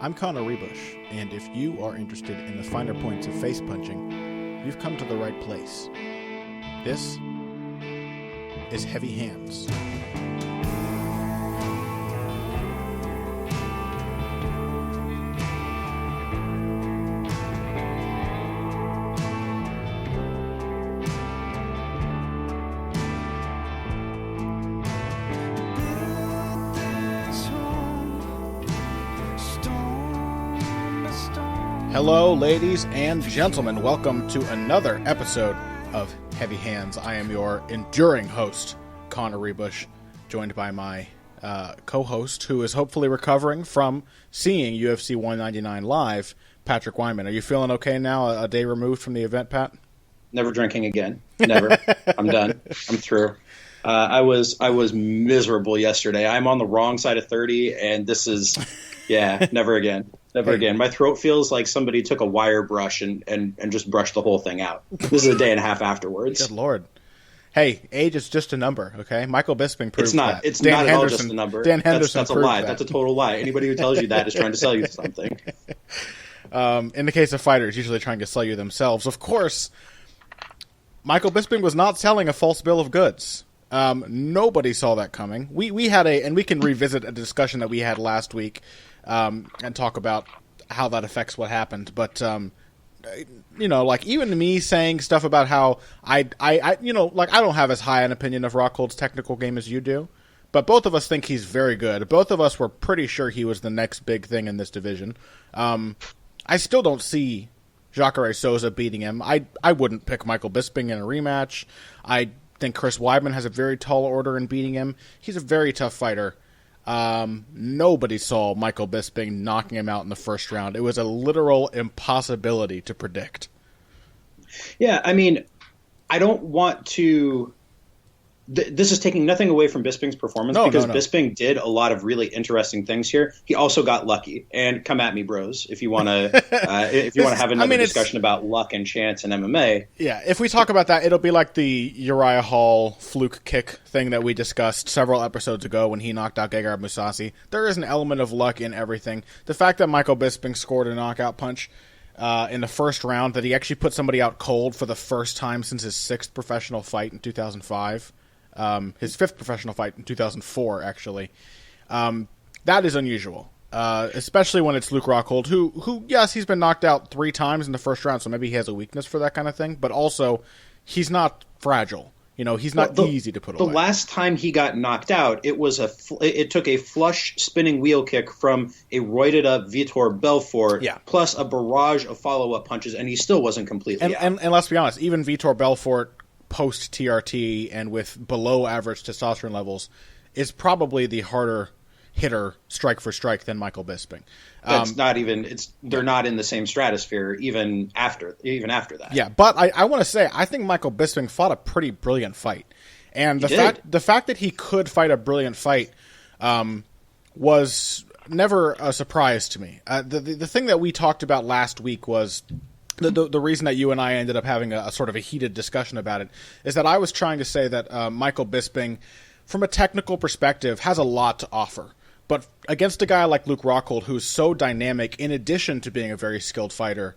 I'm Connor Ruebusch, and if you are interested in the finer points of face punching, you've come to the right place. This is Heavy Hands. Hello, ladies and gentlemen. Welcome to another episode of Heavy Hands. I am your enduring host, Connor Ruebusch, joined by my co-host, who is hopefully recovering from seeing UFC 199 live, Patrick Wyman. Are you feeling okay now, a day removed from the event, Pat? Never drinking again. Never. I'm done. I'm through. I was miserable yesterday. I'm on the wrong side of 30, and this is, never again. Never again. My throat feels like somebody took a wire brush and just brushed the whole thing out. This is a day and a half afterwards. Good Lord. Hey, age is just a number, okay? Michael Bisping proved that. It's not at all just a number. Dan Henderson that's a lie. That's a total lie. Anybody who tells you that is trying to sell you something. In the case of fighters, usually trying to sell you themselves. Of course, Michael Bisping was not selling a false bill of goods. Nobody saw that coming. We had and we can revisit a discussion that we had last week and talk about how that affects what happened. But, like even me saying stuff about how I don't have as high an opinion of Rockhold's technical game as you do, but both of us think he's very good. Both of us were pretty sure he was the next big thing in this division. I still don't see Jacare Souza beating him. I wouldn't pick Michael Bisping in a rematch. I think Chris Weidman has a very tall order in beating him. He's a very tough fighter. Nobody saw Michael Bisping knocking him out in the first round. It was a literal impossibility to predict. Yeah, I mean, I don't want to... This is taking nothing away from Bisping's performance because Bisping did a lot of really interesting things here. He also got lucky. And come at me, bros, if you want to have another discussion about luck and chance in MMA. Yeah, if we talk about that, it'll be like the Uriah Hall fluke kick thing that we discussed several episodes ago when he knocked out Gegard Mousasi. There is an element of luck in everything. The fact that Michael Bisping scored a knockout punch in the first round, that he actually put somebody out cold for the first time since his sixth professional fight in 2005. His fifth professional fight in 2004, actually. That is unusual, especially when it's Luke Rockhold, who, yes, he's been knocked out 3 times in the first round, so maybe he has a weakness for that kind of thing, but also he's not fragile. He's not easy to put away. The last time he got knocked out, it took a flush spinning wheel kick from a roided up Vitor Belfort, plus a barrage of follow-up punches, and he still wasn't completely out. And let's be honest, even Vitor Belfort, post-TRT and with below-average testosterone levels, is probably the harder hitter strike for strike than Michael Bisping. That's not even they're not in the same stratosphere even after that. Yeah, but I want to say I think Michael Bisping fought a pretty brilliant fight, and the fact that he could fight a brilliant fight was never a surprise to me. The thing that we talked about last week was. The reason that you and I ended up having a sort of a heated discussion about it is that I was trying to say that Michael Bisping, from a technical perspective, has a lot to offer. But against a guy like Luke Rockhold, who's so dynamic, in addition to being a very skilled fighter,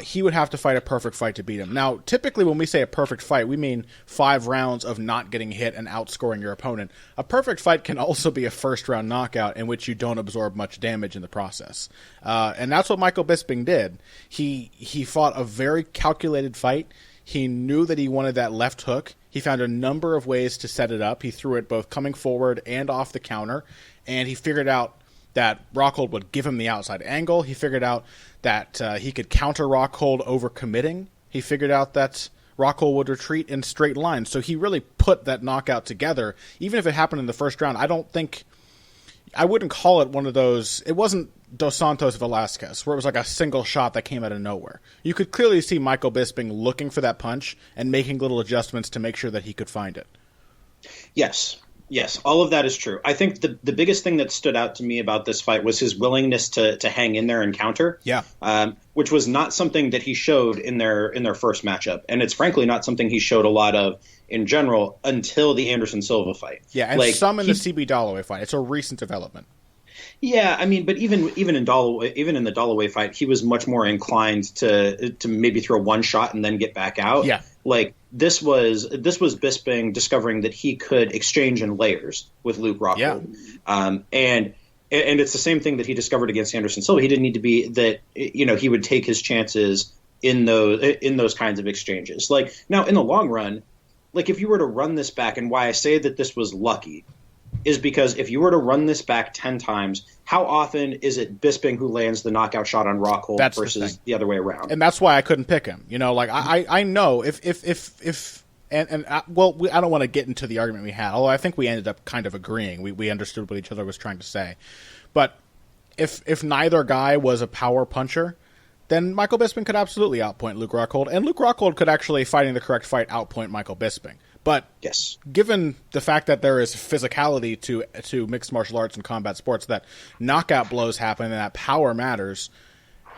he would have to fight a perfect fight to beat him. Now, typically when we say a perfect fight, we mean 5 rounds of not getting hit and outscoring your opponent. A perfect fight can also be a first-round knockout in which you don't absorb much damage in the process. And that's what Michael Bisping did. He fought a very calculated fight. He knew that he wanted that left hook. He found a number of ways to set it up. He threw it both coming forward and off the counter. And he figured out that Rockhold would give him the outside angle. He figured out that he could counter Rockhold over committing. He figured out that Rockhold would retreat in straight lines. So he really put that knockout together. Even if it happened in the first round, I wouldn't call it one of those. It wasn't Dos Santos Velasquez, where it was like a single shot that came out of nowhere. You could clearly see Michael Bisping looking for that punch and making little adjustments to make sure that he could find it. Yes, all of that is true. I think the biggest thing that stood out to me about this fight was his willingness to hang in there and counter. Yeah. Which was not something that he showed in their first matchup. And it's frankly not something he showed a lot of in general until the Anderson Silva fight. Yeah, and some in the CB Dalloway fight. It's a recent development. Yeah, I mean, but even in the Dalloway fight, he was much more inclined to maybe throw one shot and then get back out. Yeah. Like this was Bisping discovering that he could exchange in layers with Luke Rockhold. Yeah. And it's the same thing that he discovered against Anderson Silva. He didn't need to be that, he would take his chances in those kinds of exchanges. Like now in the long run, like if you were to run this back, and why I say that this was lucky is because if you were to run this back 10 times, how often is it Bisping who lands the knockout shot on Rockhold versus the other way around? And that's why I couldn't pick him. Like I know if I don't want to get into the argument we had, although I think we ended up kind of agreeing. We understood what each other was trying to say. But if neither guy was a power puncher, then Michael Bisping could absolutely outpoint Luke Rockhold, and Luke Rockhold could actually, fighting the correct fight, outpoint Michael Bisping. But yes, given the fact that there is physicality to mixed martial arts and combat sports, that knockout blows happen and that power matters,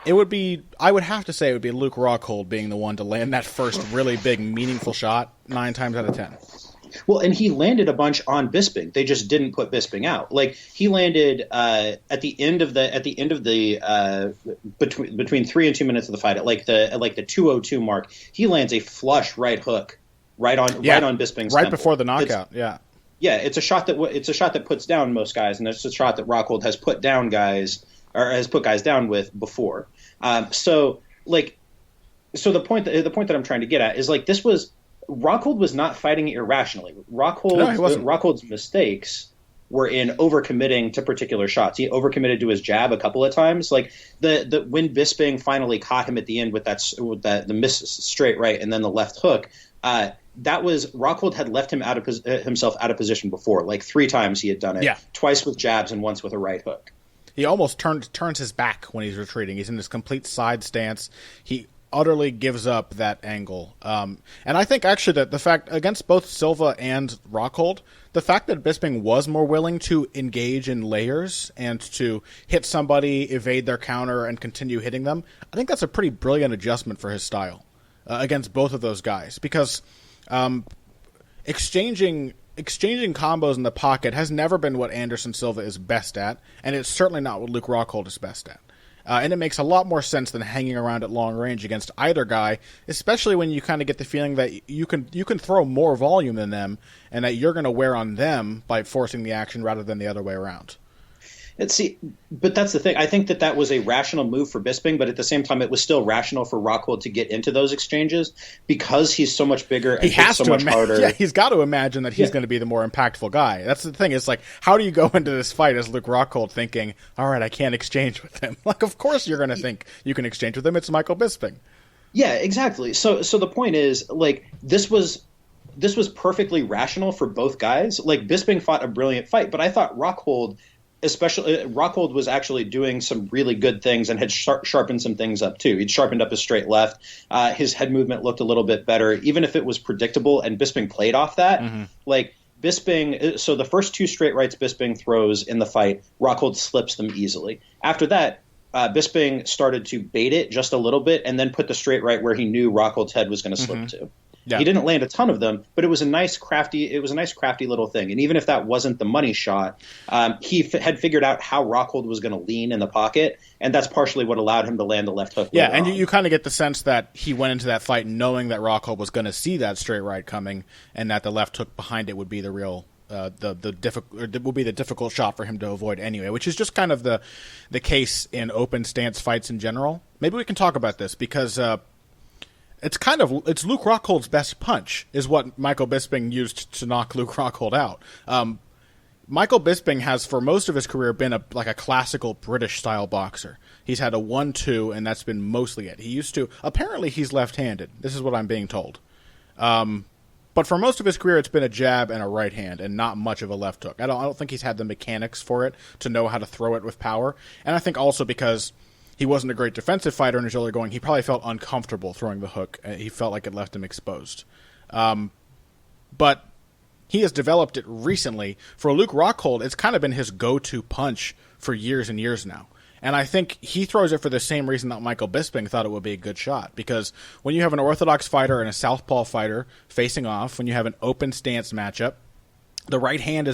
I would have to say it would be Luke Rockhold being the one to land that first really big, meaningful shot 9 times out of 10. Well, and he landed a bunch on Bisping. They just didn't put Bisping out. Like he landed at the end of the between 3 and 2 minutes of the fight at the 2:02 mark. He lands a flush right hook right on Bisping's right temple. Before the knockout. It's a shot that puts down most guys, and it's a shot that Rockhold has put guys down with before. So the point that I'm trying to get at is like this was. Rockhold was not fighting irrationally. Rockhold's mistakes were in overcommitting to particular shots. He overcommitted to his jab a couple of times. Like when Bisping finally caught him at the end with the miss straight right and then the left hook, that was Rockhold had left him himself out of position before. Like 3 times he had done it. Yeah. Twice with jabs and once with a right hook. He almost turns his back when he's retreating. He's in this complete side stance. He utterly gives up that angle. And I think actually that the fact against both Silva and Rockhold, the fact that Bisping was more willing to engage in layers and to hit somebody, evade their counter, and continue hitting them, I think that's a pretty brilliant adjustment for his style against both of those guys. Because exchanging combos in the pocket has never been what Anderson Silva is best at, and it's certainly not what Luke Rockhold is best at. And it makes a lot more sense than hanging around at long range against either guy, especially when you kind of get the feeling that you can throw more volume than them and that you're going to wear on them by forcing the action rather than the other way around. But that's the thing. I think that was a rational move for Bisping, but at the same time, it was still rational for Rockhold to get into those exchanges because he's so much bigger and hits so much harder. Yeah, he's got to imagine that he's going to be the more impactful guy. That's the thing. It's like, how do you go into this fight as Luke Rockhold thinking, all right, I can't exchange with him? Like, of course you're going to think you can exchange with him. It's Michael Bisping. Yeah, exactly. So the point is, like, this was perfectly rational for both guys. Like, Bisping fought a brilliant fight, but I thought Rockhold was actually doing some really good things and had sharpened some things up too. He'd sharpened up his straight left. His head movement looked a little bit better, even if it was predictable, and Bisping played off that. Mm-hmm. Like Bisping, so the first 2 straight rights Bisping throws in the fight, Rockhold slips them easily. After that, Bisping started to bait it just a little bit and then put the straight right where he knew Rockhold's head was going to slip to. Yeah. He didn't land a ton of them, but it was a nice crafty little thing. And even if that wasn't the money shot, he had figured out how Rockhold was going to lean in the pocket, and that's partially what allowed him to land the left hook. Yeah, and you kind of get the sense that he went into that fight knowing that Rockhold was going to see that straight right coming, and that the left hook behind it would be the real would be the difficult shot for him to avoid anyway, which is just kind of the case in open stance fights in general. Maybe we can talk about this because. It's Luke Rockhold's best punch is what Michael Bisping used to knock Luke Rockhold out. Michael Bisping has for most of his career been a classical British style boxer. He's had a 1-2 and that's been mostly it. Apparently he's left-handed. This is what I'm being told. But for most of his career it's been a jab and a right hand and not much of a left hook. I don't think he's had the mechanics for it to know how to throw it with power. And I think also because he wasn't a great defensive fighter in his early going. He probably felt uncomfortable throwing the hook. He felt like it left him exposed. But he has developed it recently. For Luke Rockhold, it's kind of been his go-to punch for years and years now. And I think he throws it for the same reason that Michael Bisping thought it would be a good shot. Because when you have an orthodox fighter and a southpaw fighter facing off, when you have an open stance matchup, the right hand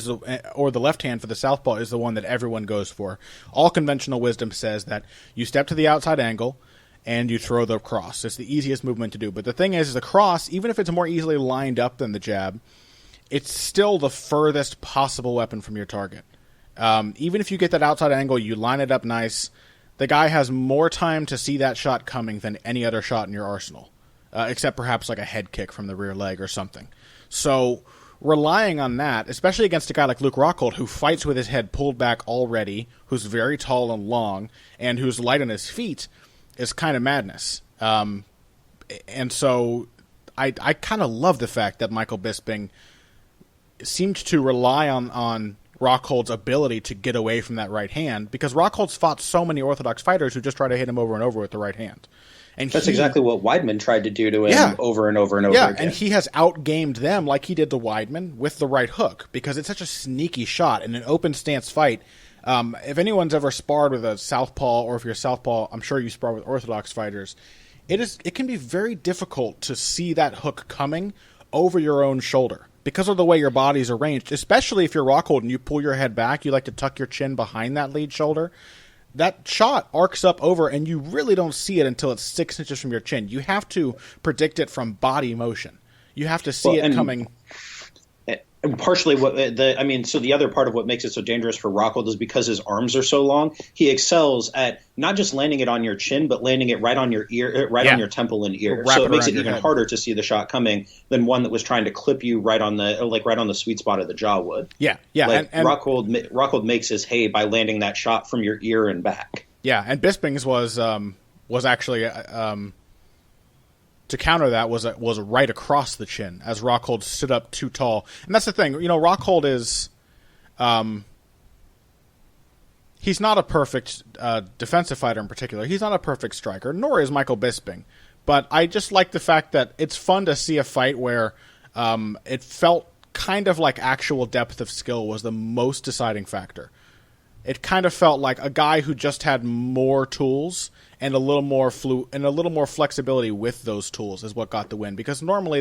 or the left hand for the southpaw is the one that everyone goes for. All conventional wisdom says that you step to the outside angle and you throw the cross. It's the easiest movement to do. But the thing is the cross, even if it's more easily lined up than the jab, it's still the furthest possible weapon from your target. Even if you get that outside angle, you line it up nice, the guy has more time to see that shot coming than any other shot in your arsenal, except perhaps like a head kick from the rear leg or something. So relying on that, especially against a guy like Luke Rockhold, who fights with his head pulled back already, who's very tall and long, and who's light on his feet, is kind of madness. And so I kind of love the fact that Michael Bisping seemed to rely on Rockhold's ability to get away from that right hand, because Rockhold's fought so many orthodox fighters who just try to hit him over and over with the right hand. And that's exactly what Weidman tried to do to him over and over and over again. And he has outgamed them like he did to Weidman with the right hook, because it's such a sneaky shot in an open stance fight. If anyone's ever sparred with a southpaw, or if you're a southpaw, I'm sure you spar with orthodox fighters, it can be very difficult to see that hook coming over your own shoulder because of the way your body's arranged, especially if you're Rockhold and you pull your head back, you like to tuck your chin behind that lead shoulder. That shot arcs up over, and you really don't see it until it's 6 inches from your chin. You have to predict it from body motion. You have to see it coming. And partially so the other part of what makes it so dangerous for Rockhold is because his arms are so long. He excels at not just landing it on your chin, but landing it right on your ear, on your temple and ear. So it makes it even harder to see the shot coming than one that was trying to clip you right on the sweet spot of the jaw would. Yeah. And Rockhold makes his hay by landing that shot from your ear and back. Yeah, and Bisping's was actually to counter that was right across the chin as Rockhold stood up too tall. And that's the thing, Rockhold is he's not a perfect defensive fighter in particular. He's not a perfect striker, nor is Michael Bisping. But I just like the fact that it's fun to see a fight where it felt kind of like actual depth of skill was the most deciding factor. It kind of felt like a guy who just had more tools and a little more flexibility with those tools is what got the win. Because normally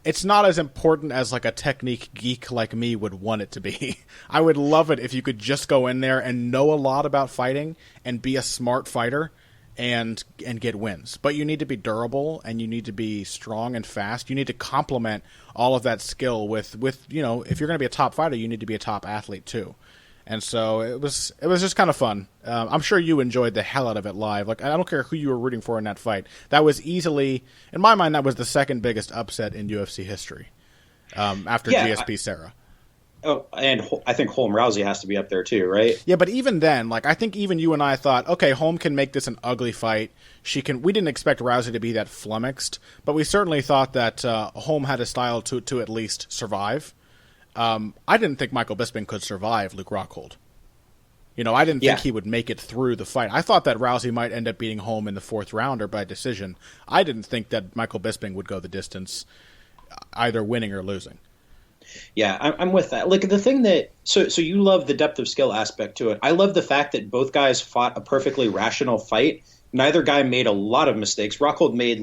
it's not as important as like a technique geek like me would want it to be. I would love it if you could just go in there and know a lot about fighting and be a smart fighter and get wins. But you need to be durable, and you need to be strong and fast. You need to complement all of that skill with if you're going to be a top fighter, you need to be a top athlete too. And so it was just kind of fun. I'm sure you enjoyed the hell out of it live. Like, I don't care who you were rooting for in that fight. That was easily, in my mind, that was the second biggest upset in UFC history after GSP Sarah. And I think Holm Rousey has to be up there too, right? Yeah, but even then, I think even you and I thought, okay, Holm can make this an ugly fight. We didn't expect Rousey to be that flummoxed, but we certainly thought that Holm had a style to at least survive. I didn't think Michael Bisping could survive Luke Rockhold. I didn't think he would make it through the fight. I thought that Rousey might end up beating Holm in the 4th round or by decision. I didn't think that Michael Bisping would go the distance, either winning or losing. Yeah, I'm with that. Like, the thing that so you love the depth of skill aspect to it. I love the fact that both guys fought a perfectly rational fight. Neither guy made a lot of mistakes. Rockhold made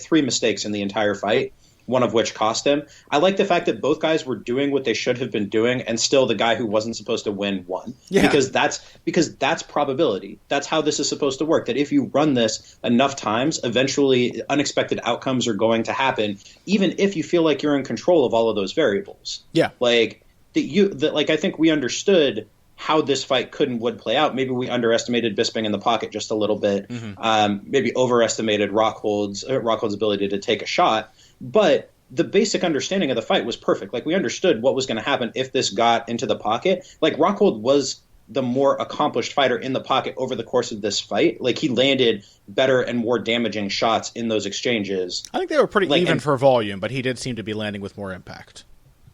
3 mistakes in the entire fight, one of which cost him. I like the fact that both guys were doing what they should have been doing, and still the guy who wasn't supposed to win won. Yeah. Because that's probability. That's how this is supposed to work. That if you run this enough times, eventually unexpected outcomes are going to happen, even if you feel like you're in control of all of those variables. Yeah. I think we understood how this fight could and would play out. Maybe we underestimated Bisping in the pocket just a little bit. Mm-hmm. Maybe overestimated Rockhold's ability to take a shot. But the basic understanding of the fight was perfect. Like, we understood what was going to happen if this got into the pocket. Like, Rockhold was the more accomplished fighter in the pocket over the course of this fight. Like, he landed better and more damaging shots in those exchanges. I think they were pretty even for volume, but he did seem to be landing with more impact.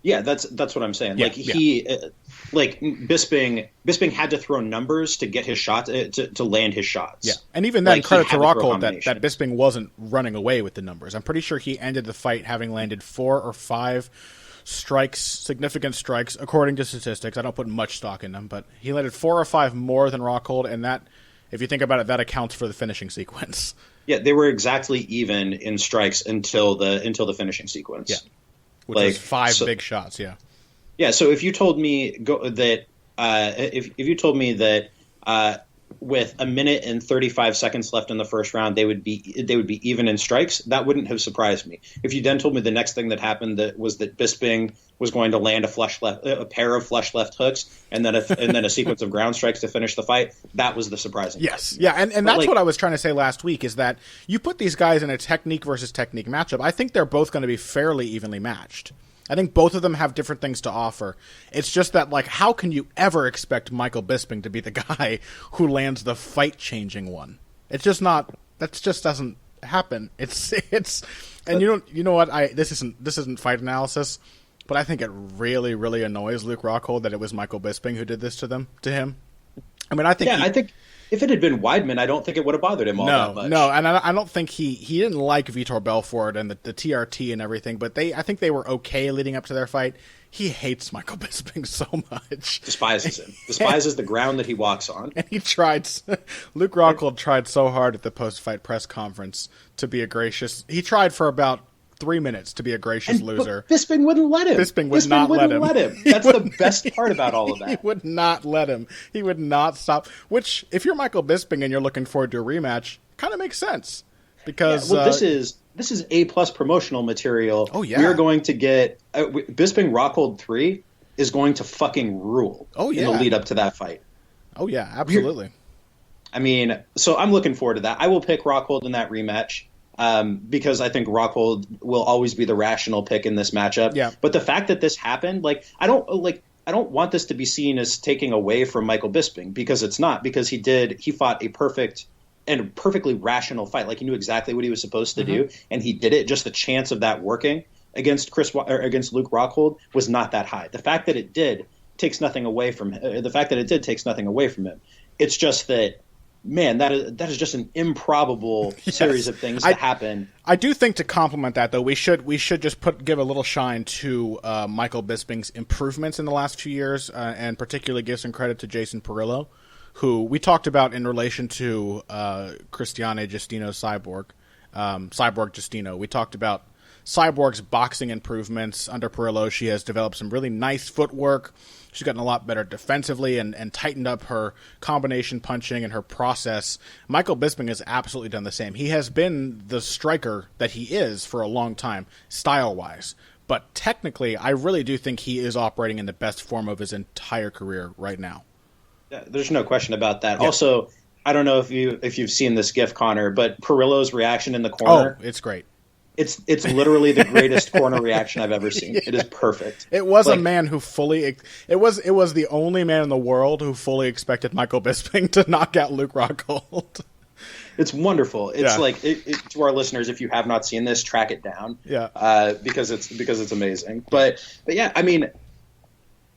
Yeah, that's what I'm saying. Bisping had to throw numbers to get his shot to land his shots. Yeah, and even then, credit to Rockhold that Bisping wasn't running away with the numbers. I'm pretty sure he ended the fight having landed 4 or 5 strikes, significant strikes, according to statistics. I don't put much stock in them, but he landed 4 or 5 more than Rockhold, and that, if you think about it, that accounts for the finishing sequence. Yeah, they were exactly even in strikes until the finishing sequence. Yeah. which was 5 big shots. Yeah. Yeah. So if you told me if you told me that with a minute and 35 seconds left in the first round, they would be even in strikes, that wouldn't have surprised me. If you then told me the next thing that happened that Bisping was going to land a pair of flush left hooks and then a sequence of ground strikes to finish the fight, that was the surprising. Yes, yeah, and that's what I was trying to say last week is that you put these guys in a technique versus technique matchup. I think they're both going to be fairly evenly matched. I think both of them have different things to offer. It's just that, like, how can you ever expect Michael Bisping to be the guy who lands the fight-changing one? It's just not. That just doesn't happen. It's. And you know what? This isn't fight analysis, but I think it really, really annoys Luke Rockhold that it was Michael Bisping who did this to him. I mean, I think if it had been Weidman, I don't think it would have bothered him all that much. No, and I don't think he didn't like Vitor Belfort and the TRT and everything, but I think they were okay leading up to their fight. He hates Michael Bisping so much. Despises him. Despises the ground that he walks on. And Luke Rockhold tried so hard at the post-fight press conference to be he tried for about 3 minutes to be a gracious loser. Bisping wouldn't let him. Bisping would not let him. That's the best part about all of that. He would not let him. He would not stop. Which, if you're Michael Bisping and you're looking forward to a rematch, kind of makes sense. Because this is A+ promotional material. Oh yeah, we're going to get Bisping Rockhold 3 is going to fucking rule. Oh yeah, in the lead up to that fight. Oh yeah, absolutely. So I'm looking forward to that. I will pick Rockhold in that rematch. Because I think Rockhold will always be the rational pick in this matchup. Yeah. But the fact that this happened, I don't want this to be seen as taking away from Michael Bisping, because it's not, because he fought a perfect and perfectly rational fight. Like, he knew exactly what he was supposed to do, and he did it. Just the chance of that working against Luke Rockhold was not that high. The fact that it did takes nothing away from him. It's just that, man, that is just an improbable series of things to happen. I do think, to complement that, though, we should just give a little shine to Michael Bisping's improvements in the last few years, and particularly give some credit to Jason Perillo, who we talked about in relation to Cristiane Justino Cyborg Justino. We talked about Cyborg's boxing improvements under Perillo. She has developed some really nice footwork. She's gotten a lot better defensively and tightened up her combination punching and her process. Michael Bisping has absolutely done the same. He has been the striker that he is for a long time, style-wise. But technically, I really do think he is operating in the best form of his entire career right now. Yeah, there's no question about that. Yeah. Also, I don't know if you've seen this GIF, Connor, but Perillo's reaction in the corner. Oh, it's great. It's literally the greatest corner reaction I've ever seen. It is perfect. It was a man who it was the only man in the world who fully expected Michael Bisping to knock out Luke Rockhold. It's wonderful. It's to our listeners, if you have not seen this, track it down. Yeah. Because it's amazing. But yeah, I mean,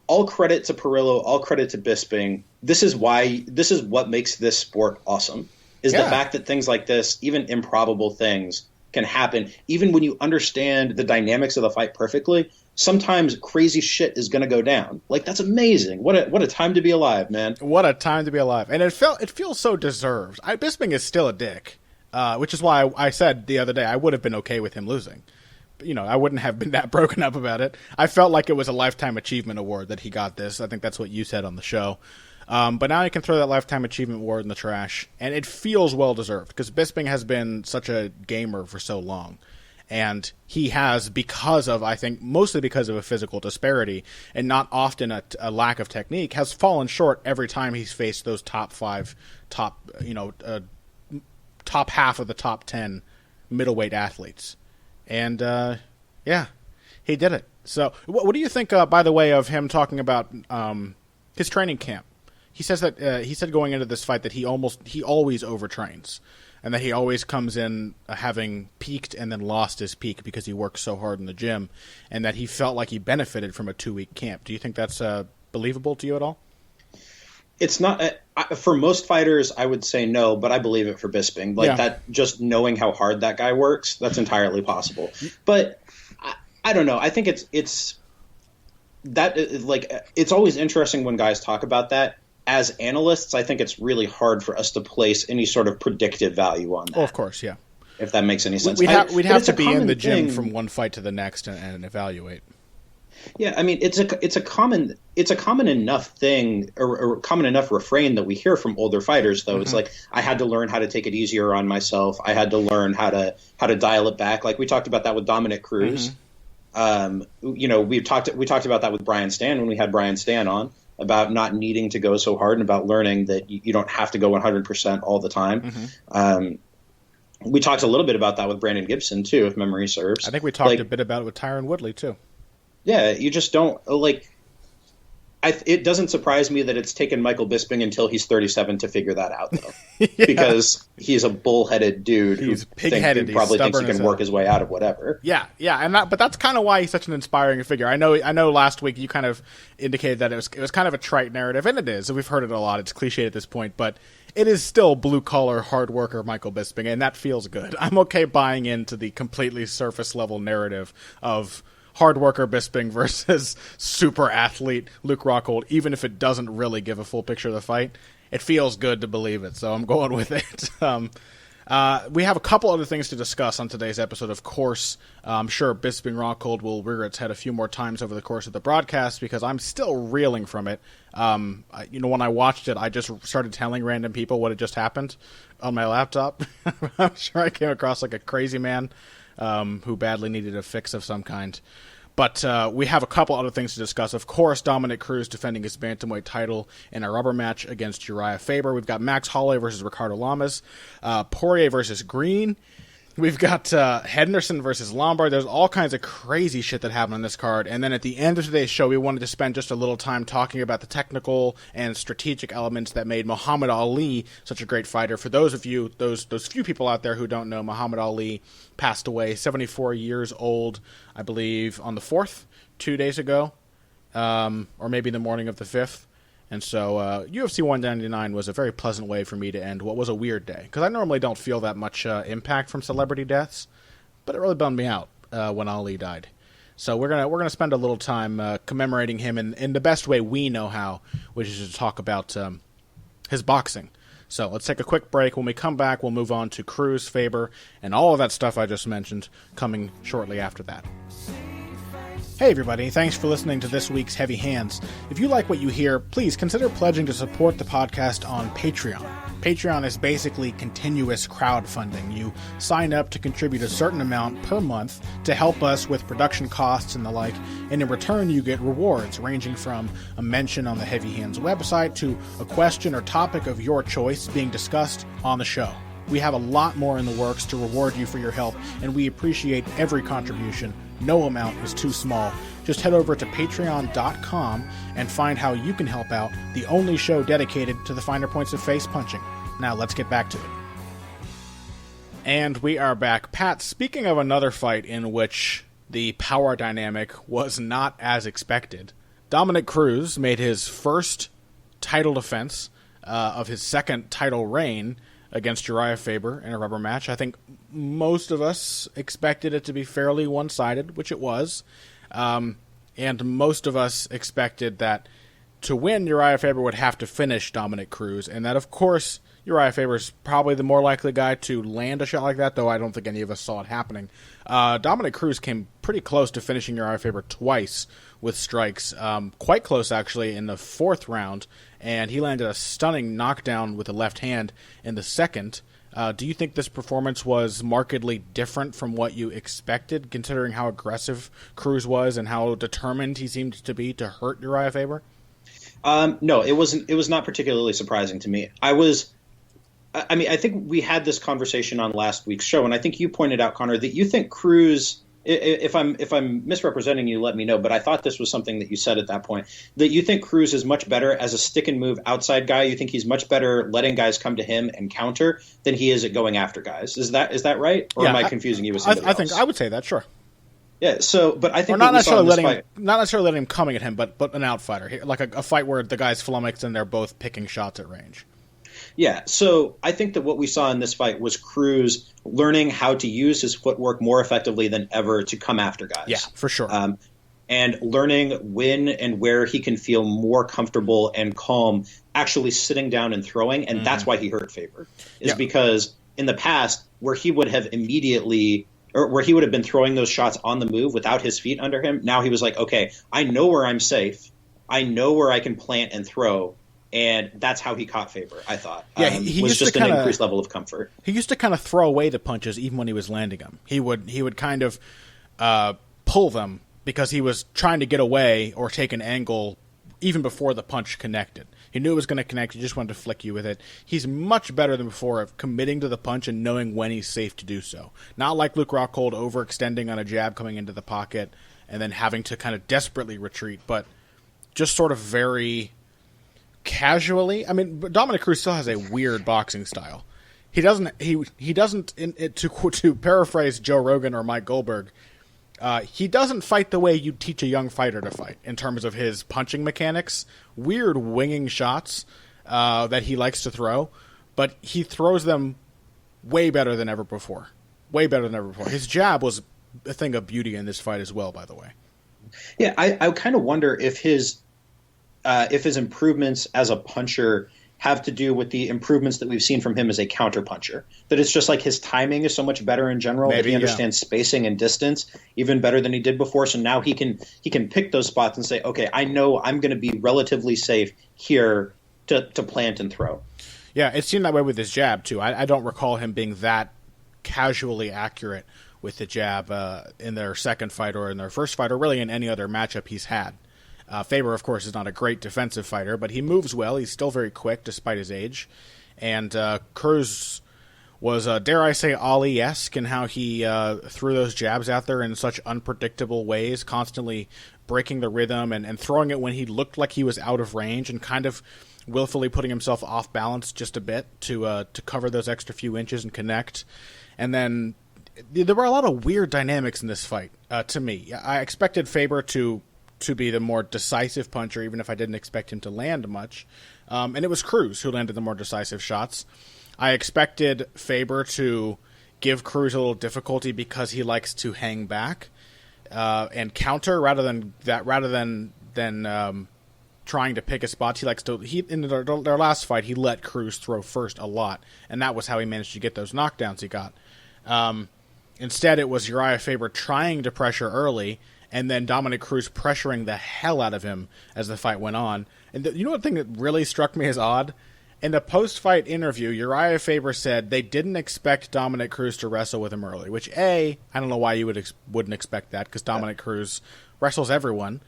all credit to Perillo, all credit to Bisping. This is what makes this sport awesome. Is the fact that things like this, even improbable things, can happen. Even when you understand the dynamics of the fight perfectly, sometimes crazy shit is going to go down. Like, that's amazing. What a time to be alive, man. What a time to be alive. And it feels so deserved. Bisping is still a dick, which is why I said the other day I would have been okay with him losing. I wouldn't have been that broken up about it. I felt like it was a Lifetime Achievement Award that he got this. I think that's what you said on the show. But now you can throw that Lifetime Achievement Award in the trash, and it feels well-deserved, because Bisping has been such a gamer for so long. And he has, mostly because of a physical disparity, and not often a lack of technique, has fallen short every time he's faced those top half of the top 10 middleweight athletes. And, he did it. So, what do you think, by the way, of him talking about his training camp? He says that he said going into this fight that he always overtrains, and that he always comes in having peaked and then lost his peak because he works so hard in the gym, and that he felt like he benefited from a 2-week camp. Do you think that's believable to you at all? It's not for most fighters. I would say no, but I believe it for Bisping. That, just knowing how hard that guy works, that's entirely possible. But I don't know. I think it's always interesting when guys talk about that. As analysts, I think it's really hard for us to place any sort of predictive value on that. Oh, of course, yeah. if that makes any sense. We'd have to be in the gym thing. From one fight to the next and evaluate. Yeah, I mean, it's a common enough thing or common enough refrain that we hear from older fighters. Though It's like, I had to learn how to take it easier on myself. I had to learn how to dial it back. Like we talked about that with Dominic Cruz. We talked about that with Brian Stan when we had Brian Stan on, about not needing to go so hard and about learning that you don't have to go 100% all the time. We talked a little bit about that with Brandon Gibson too, if memory serves. I think we talked a bit about it with Tyron Woodley too. Yeah, you just don't it doesn't surprise me that it's taken Michael Bisping until he's 37 to figure that out, though, because he's a bullheaded dude. He's pig-headed. Who probably thinks he can work his way out of whatever. Yeah, but that's kind of why he's such an inspiring figure. I know. Last week you kind of indicated that it was kind of a trite narrative, and it is. We've heard it a lot. It's cliched at this point, but it is still blue collar hard worker Michael Bisping, and that feels good. I'm okay buying into the completely surface level narrative of hard worker Bisping versus super athlete Luke Rockhold, even if it doesn't really give a full picture of the fight. It feels good to believe it, so I'm going with it. We have a couple other things to discuss on today's episode. Of course, I'm sure Bisping Rockhold will rear its head a few more times over the course of the broadcast because I'm still reeling from it. When I watched it, I just started telling random people what had just happened on my laptop. I'm sure I came across like a crazy man who badly needed a fix of some kind. But we have a couple other things to discuss. Of course, Dominic Cruz defending his bantamweight title in a rubber match against Uriah Faber. We've got Max Holloway versus Ricardo Lamas. Poirier versus Green. We've got Henderson versus Lombard. There's all kinds of crazy shit that happened on this card. And then at the end of today's show, we wanted to spend just a little time talking about the technical and strategic elements that made Muhammad Ali such a great fighter. For those of you, those few people out there who don't know, Muhammad Ali passed away, 74 years old, I believe, on the 4th, 2 days ago, or maybe the morning of the 5th. And so UFC 199 was a very pleasant way for me to end what was a weird day. Because I normally don't feel that much impact from celebrity deaths, but it really bummed me out when Ali died. So we're gonna spend a little time commemorating him in the best way we know how, which is to talk about his boxing. So let's take a quick break. When we come back, we'll move on to Cruz, Faber, and all of that stuff I just mentioned coming shortly after that. Hey everybody, thanks for listening to this week's Heavy Hands. If you like what you hear, please consider pledging to support the podcast on Patreon. Patreon is basically continuous crowdfunding. You sign up to contribute a certain amount per month to help us with production costs and the like, and in return you get rewards ranging from a mention on the Heavy Hands website to a question or topic of your choice being discussed on the show. We have a lot more in the works to reward you for your help, and we appreciate every contribution. No amount is too small. Just head over to patreon.com and find how you can help out, the only show dedicated to the finer points of face punching. Now let's get back to it. And we are back. Pat, speaking of another fight in which the power dynamic was not as expected, Dominic Cruz made his first title defense of his second title reign against Uriah Faber in a rubber match. I think most of us expected it to be fairly one-sided, which it was. And most of us expected that to win, Uriah Faber would have to finish Dominic Cruz, and that, of course, Uriah Faber is probably the more likely guy to land a shot like that, though I don't think any of us saw it happening. Dominic Cruz came pretty close to finishing Uriah Faber twice with strikes, quite close, actually, in the 4th round, and he landed a stunning knockdown with the left hand in the 2nd. Do you think this performance was markedly different from what you expected, considering how aggressive Cruz was and how determined he seemed to be to hurt Uriah Faber? No, it wasn't. It was not particularly surprising to me. I think we had this conversation on last week's show, and I think you pointed out, Connor, that you think Cruz. If I'm misrepresenting you, let me know. But I thought this was something that you said at that point, that you think Cruz is much better as a stick and move outside guy. You think he's much better letting guys come to him and counter than he is at going after guys. Is that right? Or am I confusing you with somebody else? I think I would say that, sure. Yeah. So, but I think not necessarily letting him coming at him, but an outfighter, like a fight where the guy's flummoxed and they're both picking shots at range. Yeah, so I think that what we saw in this fight was Cruz learning how to use his footwork more effectively than ever to come after guys. Yeah, for sure. And learning when and where he can feel more comfortable and calm actually sitting down and throwing, and that's why he hurt Faber. Because in the past, where he would have immediately, or where he would have been throwing those shots on the move without his feet under him. Now he was like, okay, I know where I'm safe. I know where I can plant and throw. And that's how he caught Faber, I thought. Yeah, he was used just to an kinda, increased level of comfort. He used to kind of throw away the punches even when he was landing them. He would kind of pull them because he was trying to get away or take an angle even before the punch connected. He knew it was going to connect. He just wanted to flick you with it. He's much better than before of committing to the punch and knowing when he's safe to do so. Not like Luke Rockhold overextending on a jab coming into the pocket and then having to kind of desperately retreat, but just sort of very casually. I mean, Dominic Cruz still has a weird boxing style. He doesn't. To paraphrase Joe Rogan or Mike Goldberg, he doesn't fight the way you teach a young fighter to fight in terms of his punching mechanics. Weird winging shots that he likes to throw, but he throws them way better than ever before. Way better than ever before. His jab was a thing of beauty in this fight as well, by the way. Yeah, I kind of wonder if his improvements as a puncher have to do with the improvements that we've seen from him as a counter puncher. That it's just like his timing is so much better in general. Maybe, that he understands spacing and distance even better than he did before. So now he can pick those spots and say, okay, I know I'm going to be relatively safe here to plant and throw. Yeah, it seemed that way with his jab too. I don't recall him being that casually accurate with the jab in their second fight or in their first fight or really in any other matchup he's had. Faber, of course, is not a great defensive fighter, but he moves well. He's still very quick despite his age. And Cruz was, dare I say, Ali-esque in how he threw those jabs out there in such unpredictable ways, constantly breaking the rhythm and throwing it when he looked like he was out of range and kind of willfully putting himself off balance just a bit to cover those extra few inches and connect. And then there were a lot of weird dynamics in this fight to me. I expected Faber to be the more decisive puncher, even if I didn't expect him to land much. And it was Cruz who landed the more decisive shots. I expected Faber to give Cruz a little difficulty because he likes to hang back and counter rather than trying to pick his spots. He likes to. In their last fight, he let Cruz throw first a lot, and that was how he managed to get those knockdowns he got. Instead, it was Uriah Faber trying to pressure early, and then Dominic Cruz pressuring the hell out of him as the fight went on. And you know what thing that really struck me as odd? In the post-fight interview, Uriah Faber said they didn't expect Dominic Cruz to wrestle with him early, which, A, I don't know why you wouldn't expect that, because Dominic Cruz wrestles everyone.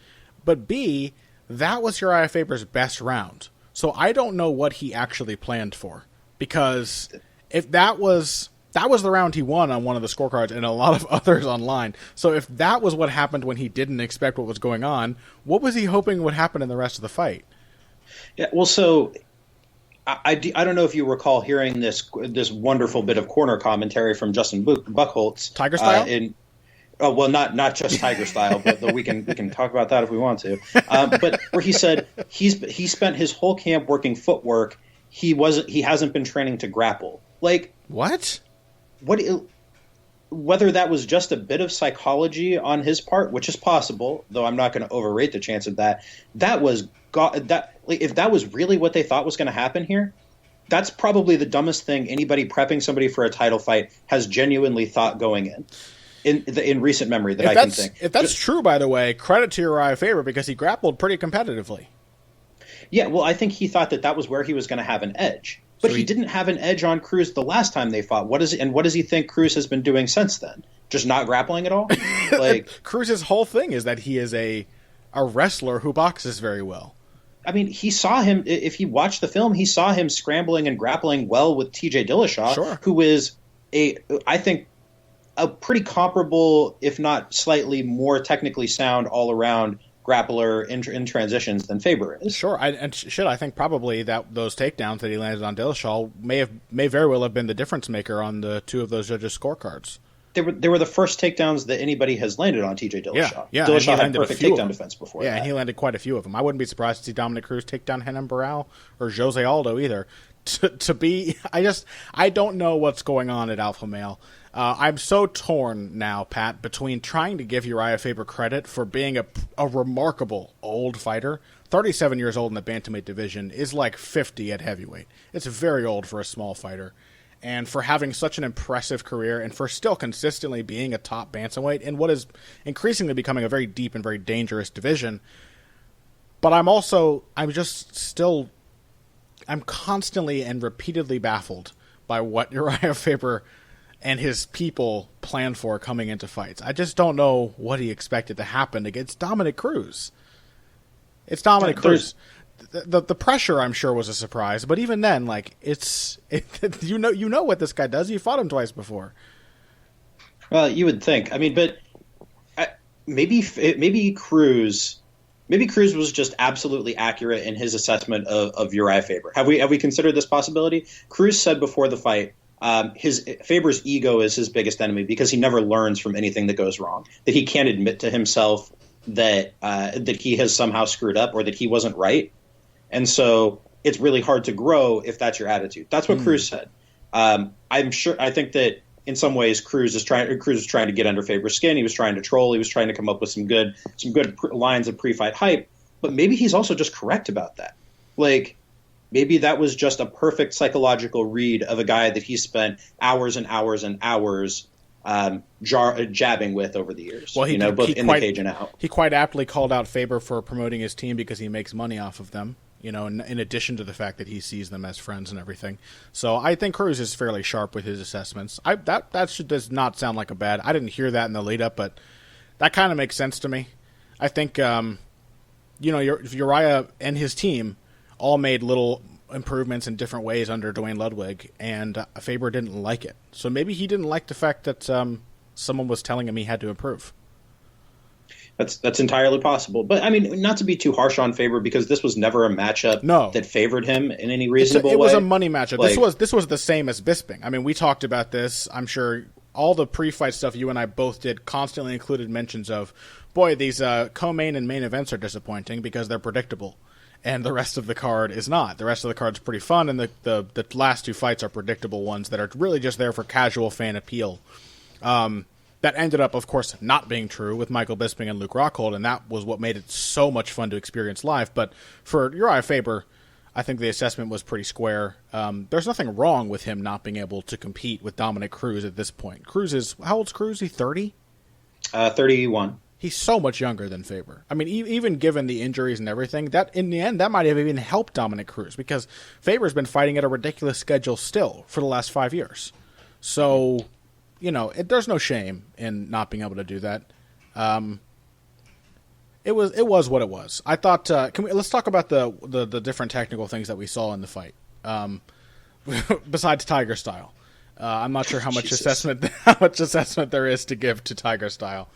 But B, that was Uriah Faber's best round. So I don't know what he actually planned for, because if that was the round he won on one of the scorecards and a lot of others online. So if that was what happened when he didn't expect what was going on, what was he hoping would happen in the rest of the fight? Yeah, well, so I don't know if you recall hearing this wonderful bit of corner commentary from Justin Buchholz. Tiger style? Well, not just Tiger style, but we can talk about that if we want to. But where he said he spent his whole camp working footwork. He hasn't been training to grapple. Like what? Whether that was just a bit of psychology on his part, which is possible, though I'm not going to overrate the chance of that. If that was really what they thought was going to happen here, that's probably the dumbest thing anybody prepping somebody for a title fight has genuinely thought going in recent memory that I can think. If that's true, by the way, credit to Uriah Faber because he grappled pretty competitively. Yeah, well, I think he thought that was where he was going to have an edge. But he didn't have an edge on Cruz the last time they fought. What does he think Cruz has been doing since then? Just not grappling at all? Like Cruz's whole thing is that he is a wrestler who boxes very well. I mean, he saw him, if he watched the film, he saw him scrambling and grappling well with TJ Dillashaw, sure, who is I think, a pretty comparable, if not slightly more technically sound all-around grappler in transitions than Faber is. Sure, I think probably that those takedowns that he landed on Dillashaw may very well have been the difference maker on the two of those judges' scorecards. They were the first takedowns that anybody has landed on TJ Dillashaw. Yeah, Dillashaw had perfect takedown defense before that. Yeah, and he landed quite a few of them. I wouldn't be surprised to see Dominic Cruz take down Renan Barão or Jose Aldo either. I don't know what's going on at Alpha Male. I'm so torn now, Pat, between trying to give Uriah Faber credit for being a remarkable old fighter. 37 years old in the bantamweight division is like 50 at heavyweight. It's very old for a small fighter. and for having such an impressive career and for still consistently being a top bantamweight in what is increasingly becoming a very deep and very dangerous division. But I'm constantly and repeatedly baffled by what Uriah Faber and his people planned for coming into fights. I just don't know what he expected to happen against Dominick Cruz. It's Dominick Cruz. The pressure, I'm sure, was a surprise, but even then, like, you know what this guy does. You fought him twice before. Well, you would think. I mean, but maybe Cruz was just absolutely accurate in his assessment of Uriah Faber. Have we considered this possibility? Cruz said before the fight, Faber's ego is his biggest enemy because he never learns from anything that goes wrong. That he can't admit to himself that he has somehow screwed up or that he wasn't right, and so it's really hard to grow if that's your attitude. That's what Cruz said. I think that in some ways Cruz was trying to get under Faber's skin. He was trying to troll. He was trying to come up with some good lines of pre-fight hype. But maybe he's also just correct about that. Like, maybe that was just a perfect psychological read of a guy that he spent hours and hours and hours jabbing with over the years. Well, both in the cage and out. He quite aptly called out Faber for promoting his team because he makes money off of them. In addition to the fact that he sees them as friends and everything. So I think Cruz is fairly sharp with his assessments. That does not sound like a bad. I didn't hear that in the lead up, but that kind of makes sense to me. I think Uriah and his team all made little improvements in different ways under Dwayne Ludwig, and Faber didn't like it. So maybe he didn't like the fact that someone was telling him he had to improve. That's entirely possible. But, I mean, not to be too harsh on Faber, because this was never a matchup that favored him in any reasonable way. It was a money matchup. This was the same as Bisping. I mean, we talked about this. I'm sure all the pre-fight stuff you and I both did constantly included mentions of, boy, these co-main and main events are disappointing because they're predictable. And the rest of the card is not. The rest of the card is pretty fun, and the last two fights are predictable ones that are really just there for casual fan appeal. That ended up, of course, not being true with Michael Bisping and Luke Rockhold, and that was what made it so much fun to experience live. But for Uriah Faber, I think the assessment was pretty square. There's nothing wrong with him not being able to compete with Dominick Cruz at this point. How old's Cruz? He 30? 31. He's so much younger than Faber. I mean, even given the injuries and everything, that in the end, that might have even helped Dominick Cruz because Faber's been fighting at a ridiculous schedule still for the last 5 years. So, there's no shame in not being able to do that. It was what it was. I thought. Let's talk about the different technical things that we saw in the fight. Besides Tiger Style, I'm not sure how much assessment there is to give to Tiger Style.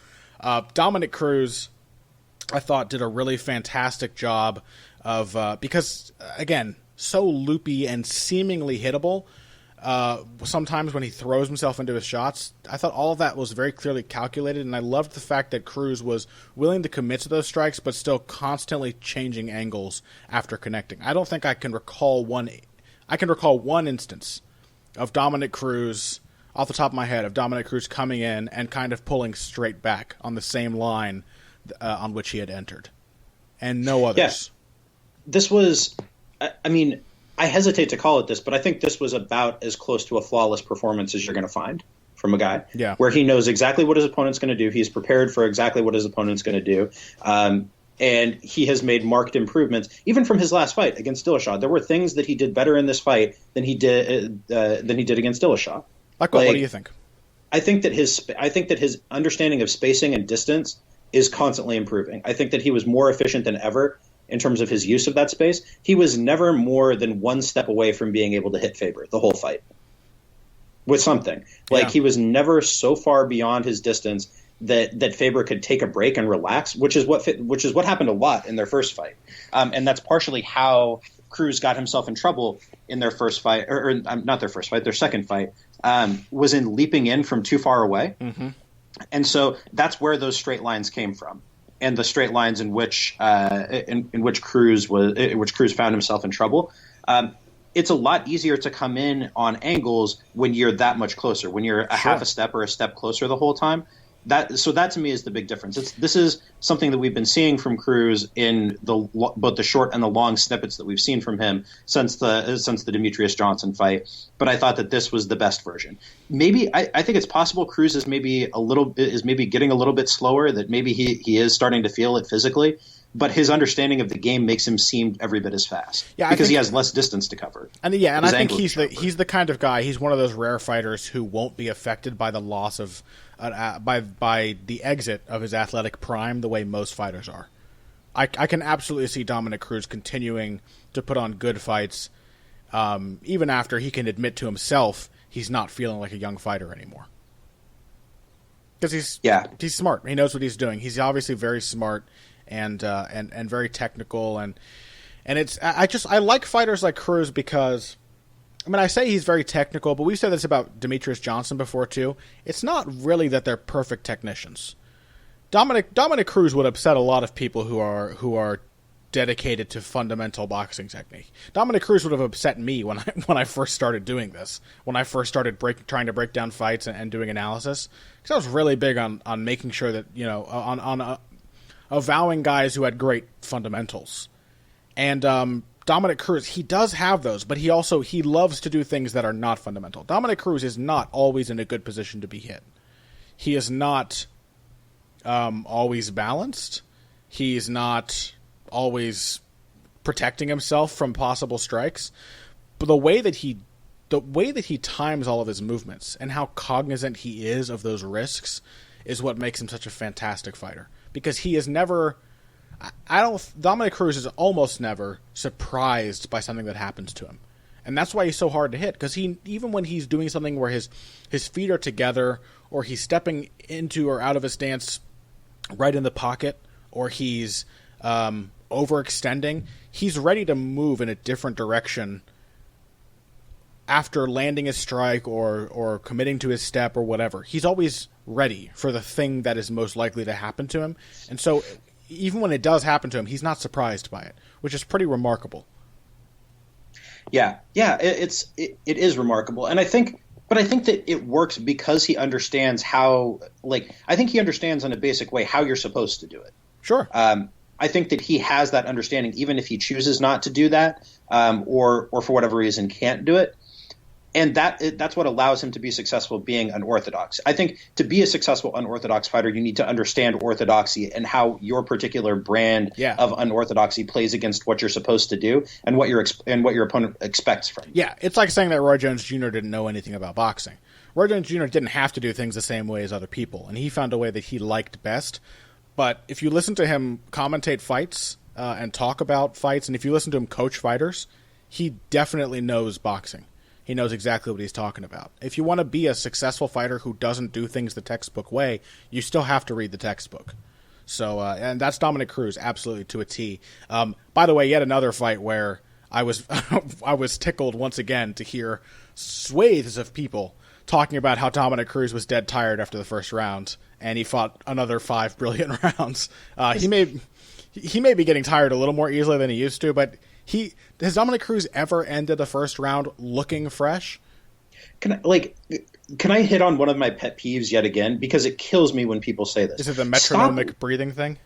Dominick Cruz, I thought, did a really fantastic job of because again, so loopy and seemingly hittable. Sometimes when he throws himself into his shots, I thought all of that was very clearly calculated, and I loved the fact that Cruz was willing to commit to those strikes, but still constantly changing angles after connecting. I don't think I can recall one instance of Dominick Cruz, off the top of my head, of Dominick Cruz coming in and kind of pulling straight back on the same line on which he had entered, and no others. Yeah. This was, I mean, I hesitate to call it this, but I think this was about as close to a flawless performance as you're going to find from a guy. Yeah. Where he knows exactly what his opponent's going to do. He's prepared for exactly what his opponent's going to do. And he has made marked improvements, even from his last fight against Dillashaw. There were things that he did better in this fight than he did against Dillashaw. Like what? What do you think? I think that his understanding of spacing and distance is constantly improving. I think that he was more efficient than ever in terms of his use of that space. He was never more than one step away from being able to hit Faber the whole fight with something. He was never so far beyond his distance that Faber could take a break and relax, which is what happened a lot in their first fight. And that's partially how Cruz got himself in trouble in their first fight, or not their first fight, their second fight, was in leaping in from too far away. Mm-hmm. And so that's where those straight lines came from. And the straight lines in which Cruz found himself in trouble. It's a lot easier to come in on angles when you're that much closer, when you're half a step or a step closer the whole time. That to me is the big difference. This is something that we've been seeing from Cruz in both the short and the long snippets that we've seen from him since the Demetrius Johnson fight. But I thought that this was the best version. Maybe I think it's possible Cruz is maybe getting a little bit slower. That maybe he is starting to feel it physically. But his understanding of the game makes him seem every bit as fast because he has less distance to cover. And I think he's the kind of guy. He's one of those rare fighters who won't be affected by the loss of by the exit of his athletic prime the way most fighters are. I can absolutely see Dominick Cruz continuing to put on good fights, even after he can admit to himself he's not feeling like a young fighter anymore. Because he's smart. He knows what he's doing. He's obviously very smart. And very technical and I like fighters like Cruz because I say he's very technical, but we've said this about Demetrius Johnson before too. It's not really that they're perfect technicians. Dominick Cruz would upset a lot of people who are dedicated to fundamental boxing technique. Dominick Cruz would have upset me when I first started doing this. When I first started trying to break down fights and doing analysis, because I was really big on making sure that avowing guys who had great fundamentals. And Dominick Cruz, he does have those, but he loves to do things that are not fundamental. Dominick Cruz is not always in a good position to be hit. He is not always balanced. He's not always protecting himself from possible strikes. But the way that he times all of his movements and how cognizant he is of those risks is what makes him such a fantastic fighter. Because he is never, Dominick Cruz is almost never surprised by something that happens to him. And that's why he's so hard to hit. Because even when he's doing something where his feet are together, or he's stepping into or out of a stance right in the pocket, or he's overextending, he's ready to move in a different direction after landing a strike or committing to his step or whatever. He's always ready for the thing that is most likely to happen to him. And so even when it does happen to him, he's not surprised by it, which is pretty remarkable. Yeah, it is remarkable. And I think that it works because he understands how, I think he understands in a basic way how you're supposed to do it. Sure. I think that he has that understanding, even if he chooses not to do that, or for whatever reason can't do it. And that's what allows him to be successful being unorthodox. I think to be a successful unorthodox fighter, you need to understand orthodoxy and how your particular brand of unorthodoxy plays against what you're supposed to do and what your opponent expects from you. Yeah, it's like saying that Roy Jones Jr. didn't know anything about boxing. Roy Jones Jr. didn't have to do things the same way as other people, and he found a way that he liked best. But if you listen to him commentate fights and talk about fights, and if you listen to him coach fighters, he definitely knows boxing. He knows exactly what he's talking about. If you want to be a successful fighter who doesn't do things the textbook way, you still have to read the textbook. So, and that's Dominick Cruz, absolutely to a T. By the way, yet another fight where I was I was tickled once again to hear swathes of people talking about how Dominick Cruz was dead tired after the first round, and he fought another 5 brilliant rounds. He may be getting tired a little more easily than he used to, but has Dominick Cruz ever ended the first round looking fresh? Can I hit on one of my pet peeves yet again? Because it kills me when people say this. Is it the metronomic breathing thing?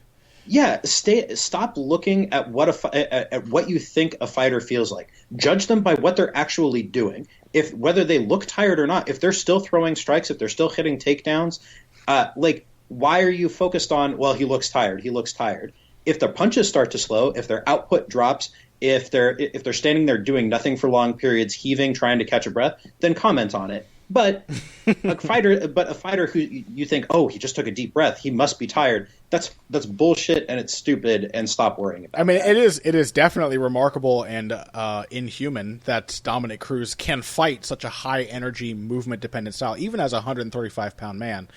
Yeah, stop looking at what you think a fighter feels like. Judge them by what they're actually doing. Whether they look tired or not, if they're still throwing strikes, if they're still hitting takedowns, why are you focused on, well, he looks tired. If their punches start to slow, if their output drops, if they're standing there doing nothing for long periods, heaving, trying to catch a breath, then comment on it. But a fighter who you think, oh, he just took a deep breath, he must be tired. That's bullshit, and it's stupid, and stop worrying about it. It is definitely remarkable and inhuman that Dominick Cruz can fight such a high energy, movement dependent style, even as a 135-pound man.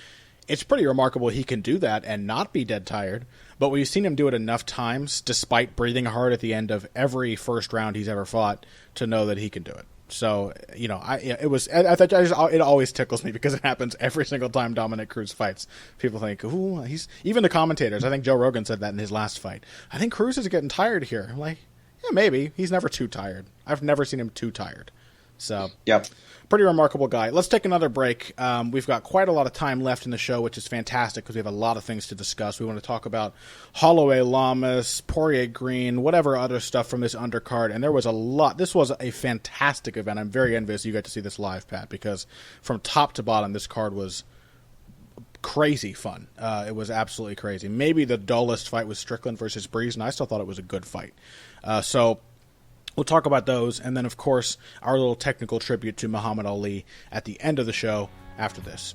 It's pretty remarkable he can do that and not be dead tired. But we've seen him do it enough times, despite breathing hard at the end of every first round he's ever fought, to know that he can do it. So, it always tickles me because it happens every single time Dominick Cruz fights. People think, ooh, even the commentators. I think Joe Rogan said that in his last fight. I think Cruz is getting tired here. I'm like, yeah, maybe. He's never too tired. I've never seen him too tired. So, yep. Pretty remarkable guy. Let's take another break. We've got quite a lot of time left in the show, which is fantastic because we have a lot of things to discuss. We want to talk about Holloway, Lamas, Poirier, Green, whatever other stuff from this undercard. And there was a lot. This was a fantastic event. I'm very envious you got to see this live, Pat, because from top to bottom, this card was crazy fun. It was absolutely crazy. Maybe the dullest fight was Strickland versus Breeze, and I still thought it was a good fight. So we'll talk about those, and then, of course, our little technical tribute to Muhammad Ali at the end of the show after this.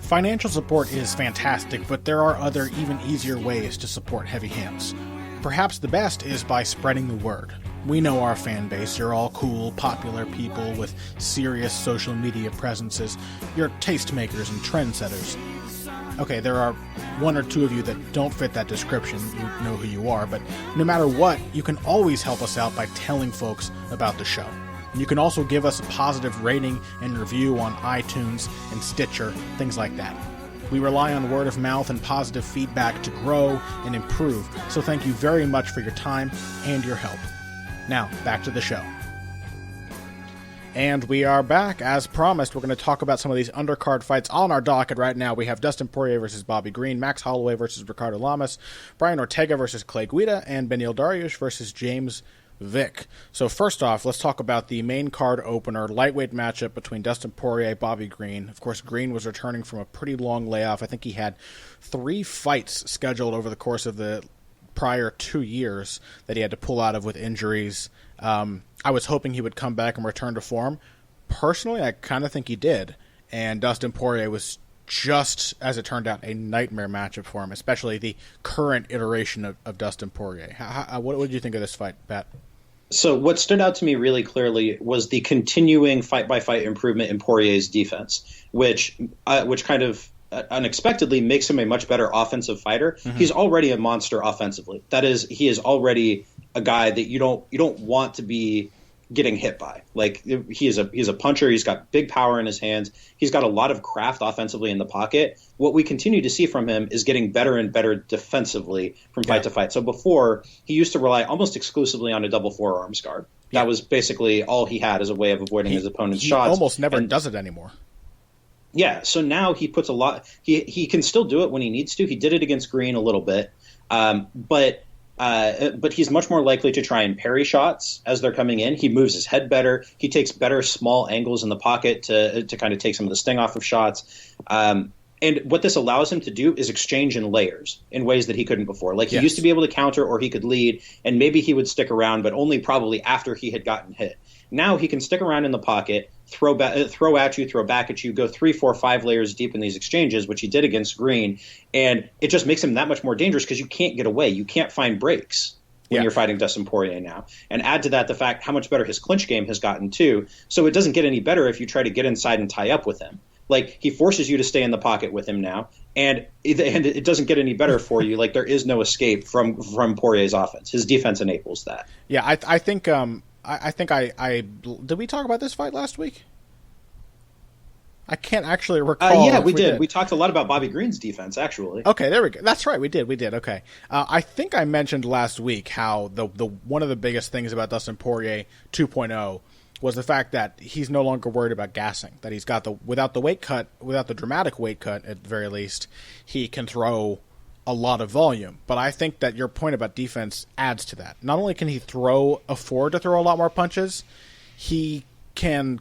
Financial support is fantastic, but there are other, even easier ways to support Heavy Hands. Perhaps the best is by spreading the word. We know our fan base. You're all cool, popular people with serious social media presences. You're tastemakers and trendsetters. Okay, there are one or two of you that don't fit that description. You know who you are, but no matter what, you can always help us out by telling folks about the show. And you can also give us a positive rating and review on iTunes and Stitcher, things like that. We rely on word of mouth and positive feedback to grow and improve, so thank you very much for your time and your help. Now, back to the show. And we are back. As promised, we're going to talk about some of these undercard fights on our docket right now. We have Dustin Poirier versus Bobby Green, Max Holloway versus Ricardo Lamas, Brian Ortega versus Clay Guida, and Beneil Dariush versus James Vick. So first off, let's talk about the main card opener, lightweight matchup between Dustin Poirier and Bobby Green. Of course, Green was returning from a pretty long layoff. I think he had 3 fights scheduled over the course of the prior 2 years that he had to pull out of with injuries. I was hoping he would come back and return to form. Personally, I kind of think he did. And Dustin Poirier was just, as it turned out, a nightmare matchup for him, especially the current iteration of Dustin Poirier. What did you think of this fight, Pat? So what stood out to me really clearly was the continuing fight-by-fight improvement in Poirier's defense, which kind of unexpectedly makes him a much better offensive fighter. Mm-hmm. He's already a monster offensively. That is, he is already a guy that you don't want to be getting hit by. Like, he's a puncher. He's got big power in his hands. He's got a lot of craft offensively in the pocket. What we continue to see from him is getting better and better defensively from fight to fight. So before, he used to rely almost exclusively on a double forearms guard. That was basically all he had as a way of avoiding his opponent's shots. He almost never does it anymore. Yeah, so now he puts a lot. He can still do it when he needs to. He did it against Green a little bit, but he's much more likely to try and parry shots as they're coming in. He moves his head better. He takes better small angles in the pocket to kind of take some of the sting off of shots. And what this allows him to do is exchange in layers in ways that he couldn't before. Like, he used to be able to counter, or he could lead, and maybe he would stick around, but only probably after he had gotten hit. Now he can stick around in the pocket, throw at you, throw back at you, go 3, 4, 5 layers deep in these exchanges, which he did against Green, and it just makes him that much more dangerous because you can't get away. You can't find breaks when you're fighting Dustin Poirier now. And add to that the fact how much better his clinch game has gotten too, so it doesn't get any better if you try to get inside and tie up with him. Like, he forces you to stay in the pocket with him now, and it doesn't get any better for you. Like, there is no escape from Poirier's offense. His defense enables that. Yeah, I think I did we talk about this fight last week? I can't actually recall. Yeah, we did. We talked a lot about Bobby Green's defense, actually. Okay, there we go. That's right, we did. Okay, I think I mentioned last week how the one of the biggest things about Dustin Poirier 2.0 was the fact that he's no longer worried about gassing. That he's got without the dramatic weight cut at the very least, he can throw a lot of volume. But I think that your point about defense adds to that. Not only can he afford to throw a lot more punches, he can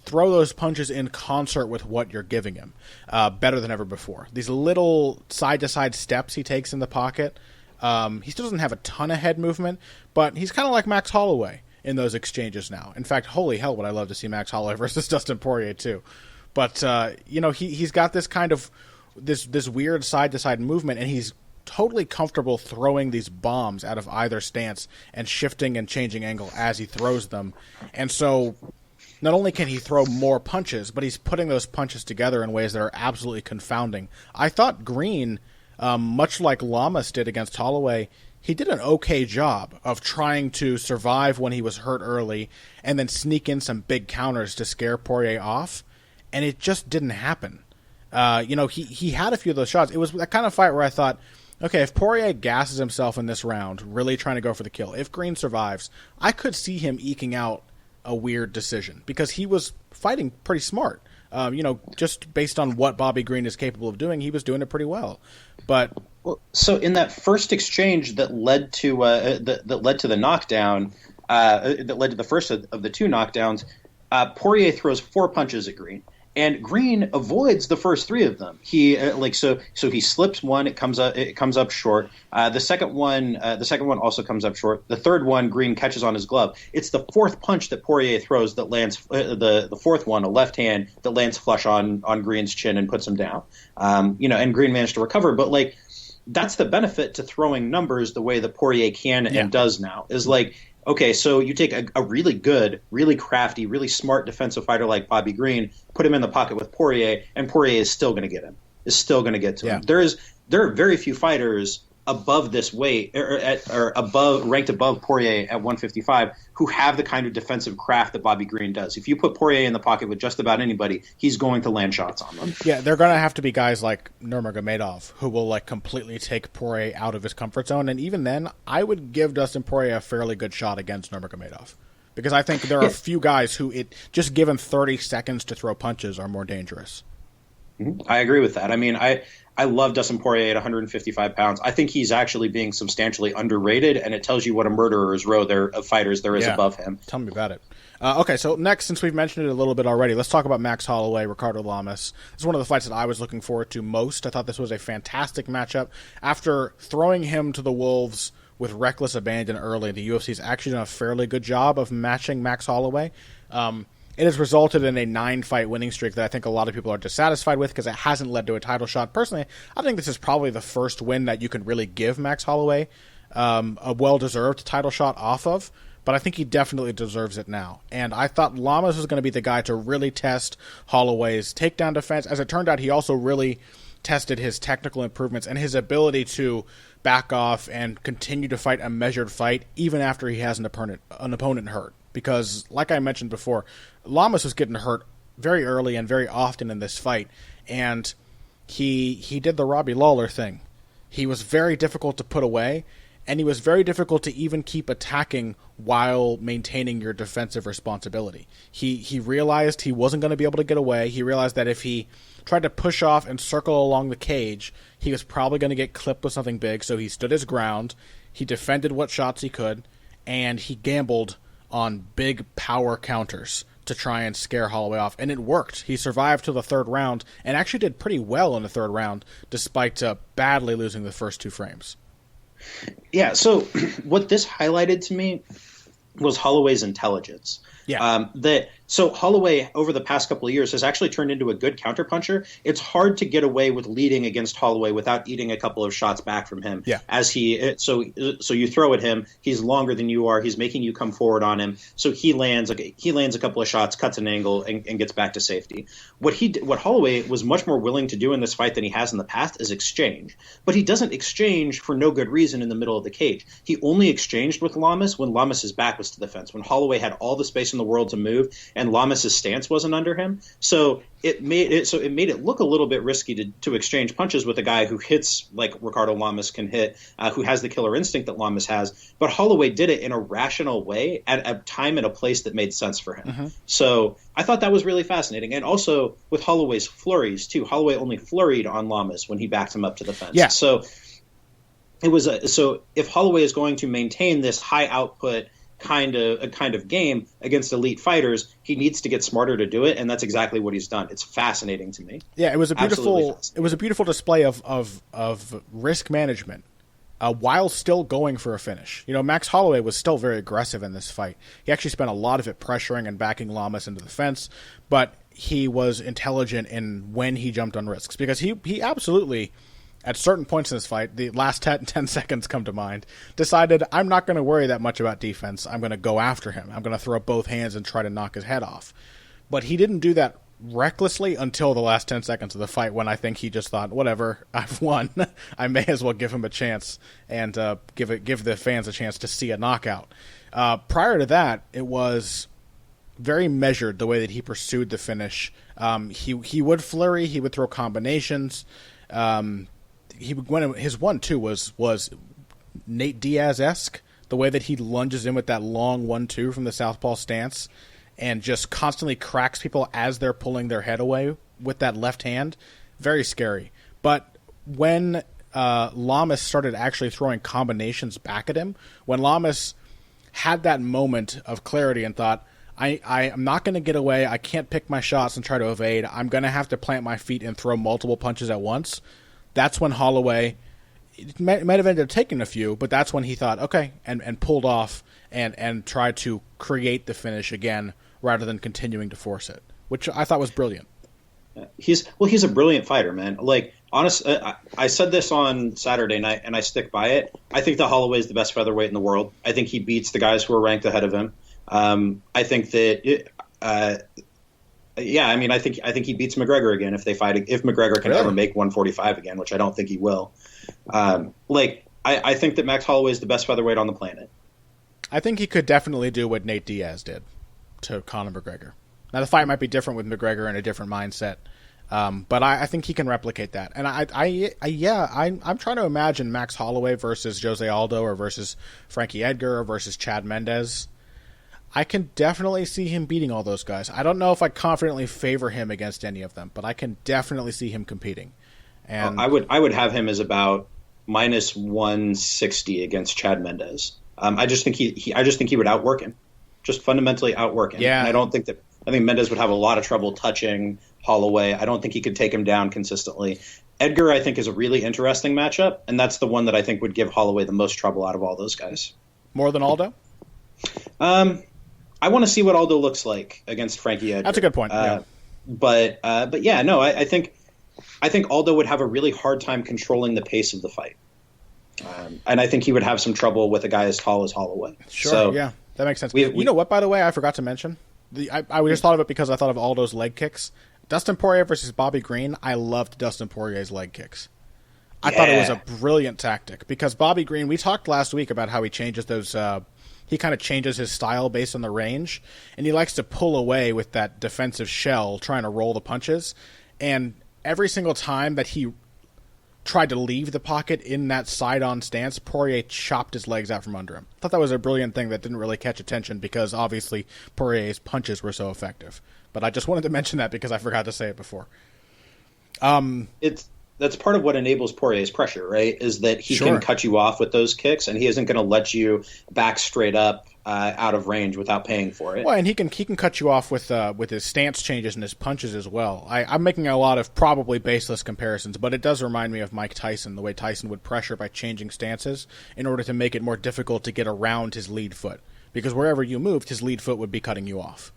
throw those punches in concert with what you're giving him better than ever before. These little side-to-side steps he takes in the pocket, he still doesn't have a ton of head movement, but he's kind of like Max Holloway in those exchanges now. In fact, holy hell, would I love to see Max Holloway versus Dustin Poirier too. But he's got this kind of this weird side-to-side movement, and he's totally comfortable throwing these bombs out of either stance and shifting and changing angle as he throws them. And so not only can he throw more punches, but he's putting those punches together in ways that are absolutely confounding. I thought Green, much like Lamas did against Holloway, he did an okay job of trying to survive when he was hurt early and then sneak in some big counters to scare Poirier off, and it just didn't happen. He had a few of those shots. It was that kind of fight where I thought, okay, if Poirier gasses himself in this round, really trying to go for the kill, if Green survives, I could see him eking out a weird decision because he was fighting pretty smart. Just based on what Bobby Green is capable of doing, he was doing it pretty well. But so in that first exchange that led to the knockdown, that led to the first of the two knockdowns, Poirier throws 4 punches at Green. And Green avoids the first 3 of them. He so he slips one. It comes up short. The second one also comes up short. The third one, Green catches on his glove. It's the 4th punch that Poirier throws that lands the 4th one, a left hand that lands flush on Green's chin and puts him down. And Green managed to recover. But that's the benefit to throwing numbers the way that Poirier can and does now. Is okay, so you take a really good, really crafty, really smart defensive fighter like Bobby Green, put him in the pocket with Poirier, and Poirier is still going to get him. Is still going to get to him. There are very few fighters above this weight or ranked above Poirier at 155 who have the kind of defensive craft that Bobby Green does. If you put Poirier in the pocket with just about anybody, he's going to land shots on them. Yeah, they're going to have to be guys like Nurmagomedov who will completely take Poirier out of his comfort zone. And even then, I would give Dustin Poirier a fairly good shot against Nurmagomedov because I think there are a few guys who just given 30 seconds to throw punches are more dangerous. I agree with that. I mean, I love Dustin Poirier at 155 pounds. I think he's actually being substantially underrated, and it tells you what a murderer's row of fighters there is above him. Tell me about it. Okay, so next, since we've mentioned it a little bit already, let's talk about Max Holloway, Ricardo Lamas. This is one of the fights that I was looking forward to most. I thought this was a fantastic matchup. After throwing him to the wolves with reckless abandon early, the UFC's actually done a fairly good job of matching Max Holloway. It has resulted in a 9-fight winning streak that I think a lot of people are dissatisfied with because it hasn't led to a title shot. Personally, I think this is probably the first win that you can really give Max Holloway a well-deserved title shot off of, but I think he definitely deserves it now. And I thought Lamas was going to be the guy to really test Holloway's takedown defense. As it turned out, he also really tested his technical improvements and his ability to back off and continue to fight a measured fight even after he has an opponent hurt. Because, like I mentioned before, Lamas was getting hurt very early and very often in this fight, and he did the Robbie Lawler thing. He was very difficult to put away, and he was very difficult to even keep attacking while maintaining your defensive responsibility. He realized he wasn't going to be able to get away. He realized that if he tried to push off and circle along the cage, he was probably going to get clipped with something big, so he stood his ground, he defended what shots he could, and he gambled on big power counters to try and scare Holloway off, and it worked. He survived to the 3rd round and actually did pretty well in the 3rd round despite badly losing the first 2 frames. Yeah, so what this highlighted to me was Holloway's intelligence. Yeah. So Holloway, over the past couple of years, has actually turned into a good counterpuncher. It's hard to get away with leading against Holloway without eating a couple of shots back from him. Yeah. So you throw at him, he's longer than you are, he's making you come forward on him. So he lands a couple of shots, cuts an angle, and gets back to safety. What Holloway was much more willing to do in this fight than he has in the past is exchange. But he doesn't exchange for no good reason in the middle of the cage. He only exchanged with Lamas when Lamas's back was to the fence, when Holloway had all the space in the world to move and Lamas's stance wasn't under him. So it made it look a little bit risky to exchange punches with a guy who hits like Ricardo Lamas can hit, who has the killer instinct that Lamas has. But Holloway did it in a rational way at a time and a place that made sense for him. Mm-hmm. So I thought that was really fascinating. And also with Holloway's flurries too. Holloway only flurried on Lamas when he backed him up to the fence. Yeah. So if Holloway is going to maintain this high output kind of game against elite fighters, he needs to get smarter to do it, and that's exactly what he's done. It's fascinating to me. Yeah, it was a beautiful display of risk management while still going for a finish. Max Holloway was still very aggressive in this fight. He actually spent a lot of it pressuring and backing Lamas into the fence, but he was intelligent in when he jumped on risks because he absolutely, at certain points in this fight, the last 10 seconds come to mind, decided I'm not going to worry that much about defense. I'm going to go after him. I'm going to throw both hands and try to knock his head off. But he didn't do that recklessly until the last 10 seconds of the fight when I think he just thought, whatever, I've won. I may as well give him a chance and give the fans a chance to see a knockout. Prior to that, it was very measured the way that he pursued the finish. He would flurry. He would throw combinations. His 1-2 was Nate Diaz-esque, the way that he lunges in with that long 1-2 from the southpaw stance. and just constantly cracks people as they're pulling their head away with that left hand. Very scary. But when Lamas started actually throwing combinations back at him, when Lamas had that moment of clarity and thought, I am not going to get away, I can't pick my shots and try to evade, I'm going to have to plant my feet and throw multiple punches at once, that's when Holloway, it might have ended up taking a few, but that's when he thought, okay, and pulled off and tried to create the finish again rather than continuing to force it, which I thought was brilliant. He's a brilliant fighter, man. Like, honestly, I said this on Saturday night, and I stick by it. I think that Holloway is the best featherweight in the world. I think he beats the guys who are ranked ahead of him. I think that, I think he beats McGregor again if they fight. If McGregor can ever make 145 again, which I don't think he will. I think that Max Holloway is the best featherweight on the planet. I think he could definitely do what Nate Diaz did to Conor McGregor. Now, the fight might be different with McGregor in a different mindset, but I think he can replicate that. And I'm trying to imagine Max Holloway versus Jose Aldo or versus Frankie Edgar or versus Chad Mendez. I can definitely see him beating all those guys. I don't know if I confidently favor him against any of them, but I can definitely see him competing. And I would have him as about minus 160 against Chad Mendez. I just think he would outwork him, just fundamentally outwork him. Yeah. And I think Mendez would have a lot of trouble touching Holloway. I don't think he could take him down consistently. Edgar, I think, is a really interesting matchup, and that's the one that I think would give Holloway the most trouble out of all those guys. More than Aldo? I want to see what Aldo looks like against Frankie Edgar. That's a good point. Yeah. But yeah, no, I think Aldo would have a really hard time controlling the pace of the fight. And I think he would have some trouble with a guy as tall as Holloway. Sure, so yeah, that makes sense. You know what, by the way, I forgot to mention? I just thought of it because I thought of Aldo's leg kicks. Dustin Poirier versus Bobby Green, I loved Dustin Poirier's leg kicks. I thought it was a brilliant tactic because Bobby Green, we talked last week about how he changes those he kind of changes his style based on the range, and he likes to pull away with that defensive shell trying to roll the punches. And every single time that he tried to leave the pocket in that side-on stance, Poirier chopped his legs out from under him. I thought that was a brilliant thing that didn't really catch attention because obviously Poirier's punches were so effective. But I just wanted to mention that because I forgot to say it before. That's part of what enables Poirier's pressure, right? Is that he can cut you off with those kicks, and he isn't going to let you back straight up out of range without paying for it. Well, and he can cut you off with his stance changes and his punches as well. I'm making a lot of probably baseless comparisons, but it does remind me of Mike Tyson, the way Tyson would pressure by changing stances in order to make it more difficult to get around his lead foot. Because wherever you moved, his lead foot would be cutting you off.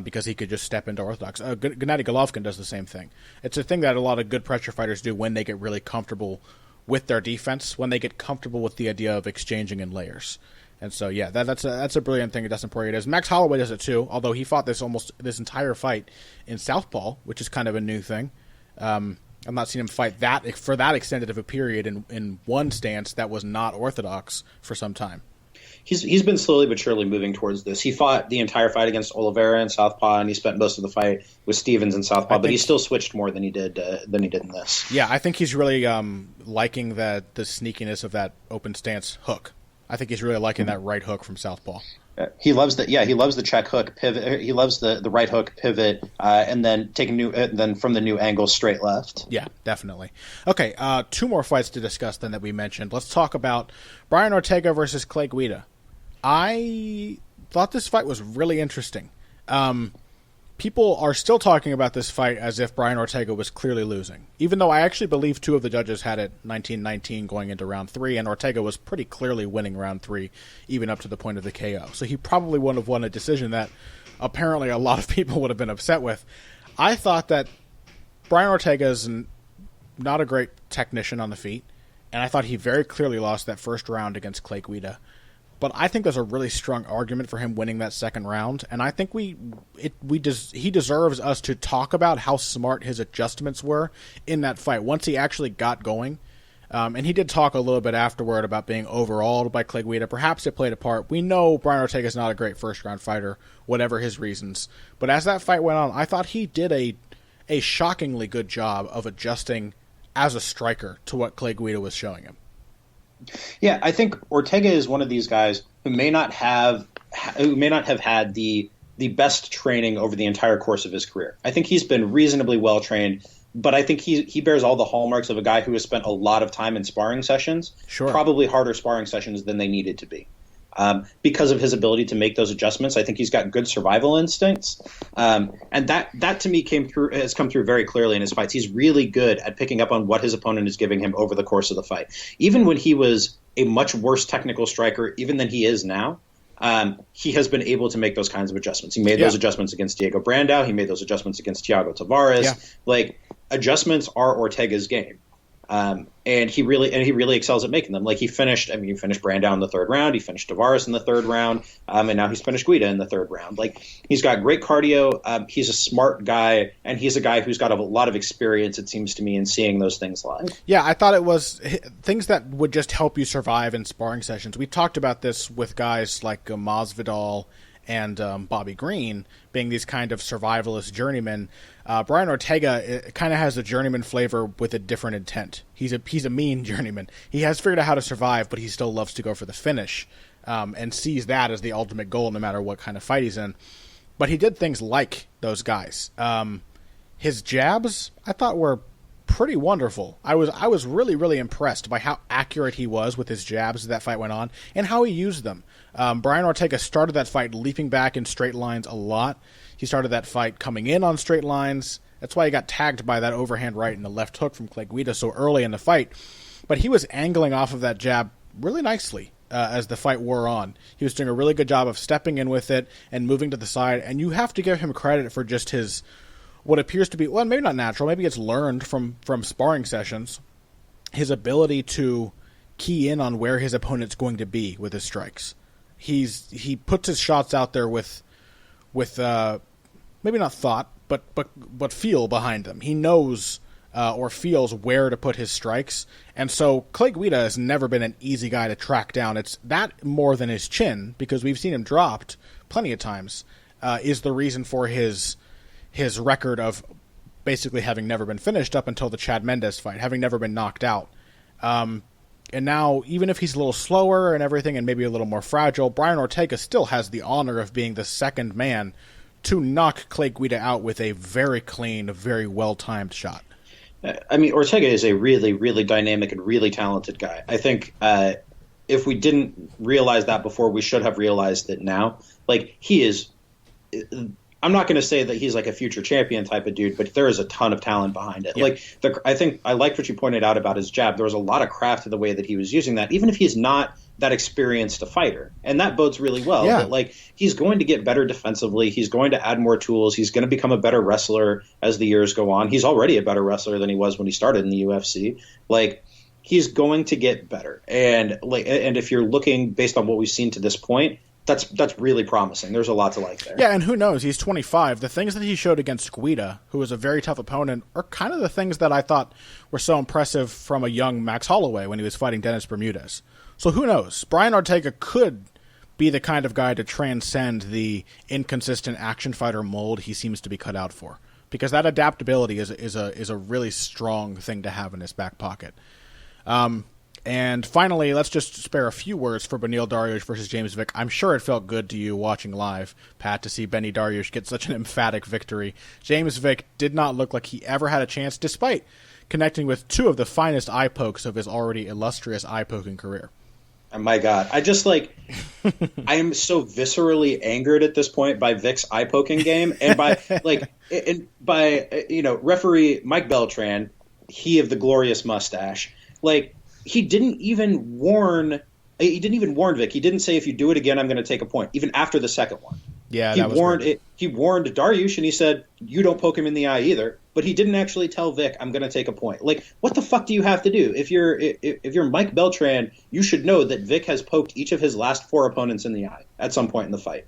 Because he could just step into orthodox. Gennady Golovkin does the same thing. It's a thing that a lot of good pressure fighters do when they get really comfortable with their defense, when they get comfortable with the idea of exchanging in layers. And so, yeah, that's a brilliant thing that Dustin Poirier does. Max Holloway does it too, although he fought this entire fight in southpaw, which is kind of a new thing. I've not seen him fight that for that extended of a period in one stance that was not orthodox for some time. He's been slowly but surely moving towards this. He fought the entire fight against Oliveira in southpaw, and he spent most of the fight with Stevens in southpaw. But he still switched more than he did in this. Yeah, I think he's really liking the sneakiness of that open stance hook. I think he's really liking that right hook from southpaw. He loves the check hook pivot. He loves the right hook pivot, and then then from the new angle straight left. Yeah, definitely. Okay, two more fights to discuss then that we mentioned. Let's talk about Brian Ortega versus Clay Guida. I thought this fight was really interesting. People are still talking about this fight as if Brian Ortega was clearly losing, even though I actually believe two of the judges had it 19-19 going into round 3, and Ortega was pretty clearly winning round 3, even up to the point of the KO. So he probably would have won a decision that apparently a lot of people would have been upset with. I thought that Brian Ortega is not a great technician on the feet, and I thought he very clearly lost that first round against Clay Guida. But I think there's a really strong argument for him winning that second round, and I think he deserves us to talk about how smart his adjustments were in that fight once he actually got going. And he did talk a little bit afterward about being overawed by Clay Guida. Perhaps it played a part. We know Brian Ortega is not a great first-round fighter, whatever his reasons. But as that fight went on, I thought he did a shockingly good job of adjusting as a striker to what Clay Guida was showing him. Yeah, I think Ortega is one of these guys who may not have had the the best training over the entire course of his career. I think he's been reasonably well trained, but I think he bears all the hallmarks of a guy who has spent a lot of time in sparring sessions, probably harder sparring sessions than they needed to be. Because of his ability to make those adjustments, I think he's got good survival instincts, and that to me has come through very clearly in his fights. He's really good at picking up on what his opponent is giving him over the course of the fight. Even when he was a much worse technical striker, even than he is now, he has been able to make those kinds of adjustments. He made those adjustments against Diego Brandao. He made those adjustments against Thiago Tavares. Yeah. Like, adjustments are Ortega's game. And he really excels at making them. Like, he finished Brandao in the third round, he finished Tavares in the third round, and now he's finished Guida in the third round. Like, he's got great cardio. He's a smart guy, and he's a guy who's got a lot of experience, it seems to me, in seeing those things live. Yeah, I thought it was things that would just help you survive in sparring sessions. We talked about this with guys like Masvidal and Bobby Green being these kind of survivalist journeymen. Brian Ortega kind of has a journeyman flavor with a different intent. He's a mean journeyman. He has figured out how to survive, but he still loves to go for the finish, and sees that as the ultimate goal no matter what kind of fight he's in. But he did things like those guys. His jabs, I thought, were pretty wonderful. I was really, really impressed by how accurate he was with his jabs as that fight went on and how he used them. Brian Ortega started that fight leaping back in straight lines a lot. He started that fight coming in on straight lines. That's why he got tagged by that overhand right and the left hook from Clay Guida so early in the fight. But he was angling off of that jab really nicely as the fight wore on. He was doing a really good job of stepping in with it and moving to the side. And you have to give him credit for just his, what appears to be, well, maybe not natural, maybe it's learned from sparring sessions, his ability to key in on where his opponent's going to be with his strikes. He puts his shots out there with maybe not thought, but feel behind them. He knows or feels where to put his strikes, and so Clay Guida has never been an easy guy to track down. It's that more than his chin, because we've seen him dropped plenty of times, is the reason for his record of basically having never been finished up until the Chad Mendes fight, having never been knocked out. And now, even if he's a little slower and everything and maybe a little more fragile, Brian Ortega still has the honor of being the second man to knock Clay Guida out with a very clean, very well-timed shot. I mean, Ortega is a really, really dynamic and really talented guy. I think if we didn't realize that before, we should have realized it now. Like, he is... I'm not going to say that he's like a future champion type of dude, but there is a ton of talent behind it. Yeah. I think I liked what you pointed out about his jab. There was a lot of craft to the way that he was using that, even if he's not that experienced a fighter. And that bodes really well. Yeah. That, like, he's going to get better defensively. He's going to add more tools. He's going to become a better wrestler as the years go on. He's already a better wrestler than he was when he started in the UFC. Like, he's going to get better. And if you're looking based on what we've seen to this point, that's really promising. There's a lot to like there. Yeah, and who knows? He's 25. The things that he showed against Guida, who was a very tough opponent, are kind of the things that I thought were so impressive from a young Max Holloway when he was fighting Dennis Bermudez. So who knows? Brian Ortega could be the kind of guy to transcend the inconsistent action fighter mold he seems to be cut out for, because that adaptability is a really strong thing to have in his back pocket. And finally, let's just spare a few words for Beneil Dariush versus James Vick. I'm sure it felt good to you watching live, Pat, to see Benny Dariush get such an emphatic victory. James Vick did not look like he ever had a chance, despite connecting with two of the finest eye pokes of his already illustrious eye poking career. Oh my God. I just I am so viscerally angered at this point by Vick's eye poking game and by referee Mike Beltran, he of the glorious mustache. He didn't even warn Vick. He didn't say, if you do it again, I'm going to take a point, even after the second one. Yeah, he warned Dariush, and he said, you don't poke him in the eye either. But he didn't actually tell Vick, I'm going to take a point. What the fuck do you have to do? If you're Mike Beltran, you should know that Vick has poked each of his last 4 opponents in the eye at some point in the fight.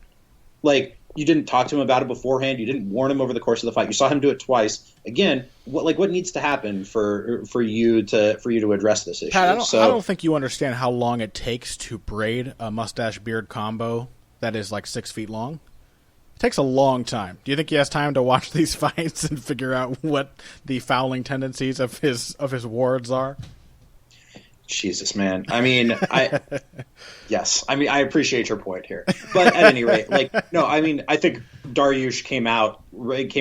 You didn't talk to him about it beforehand. You didn't warn him over the course of the fight. You saw him do it twice. Again, what needs to happen for you to address this issue? Pat, I don't think you understand how long it takes to braid a mustache beard combo that is 6 feet long. It takes a long time. Do you think he has time to watch these fights and figure out what the fouling tendencies of his wards are? Jesus, man. I mean, yes. I mean, I appreciate your point here, but at any rate, no. I mean, I think Dariush came out like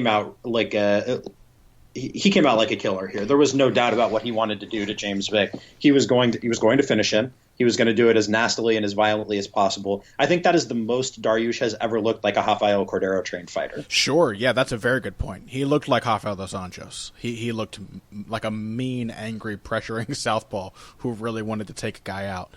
he came out like a killer here. There was no doubt about what he wanted to do to James Vick. He was going to finish him. He was going to do it as nastily and as violently as possible. I think that is the most Dariush has ever looked like a Rafael Cordero trained fighter. Sure, yeah, that's a very good point. He looked like Rafael dos Anjos. He looked like a mean, angry, pressuring southpaw who really wanted to take a guy out.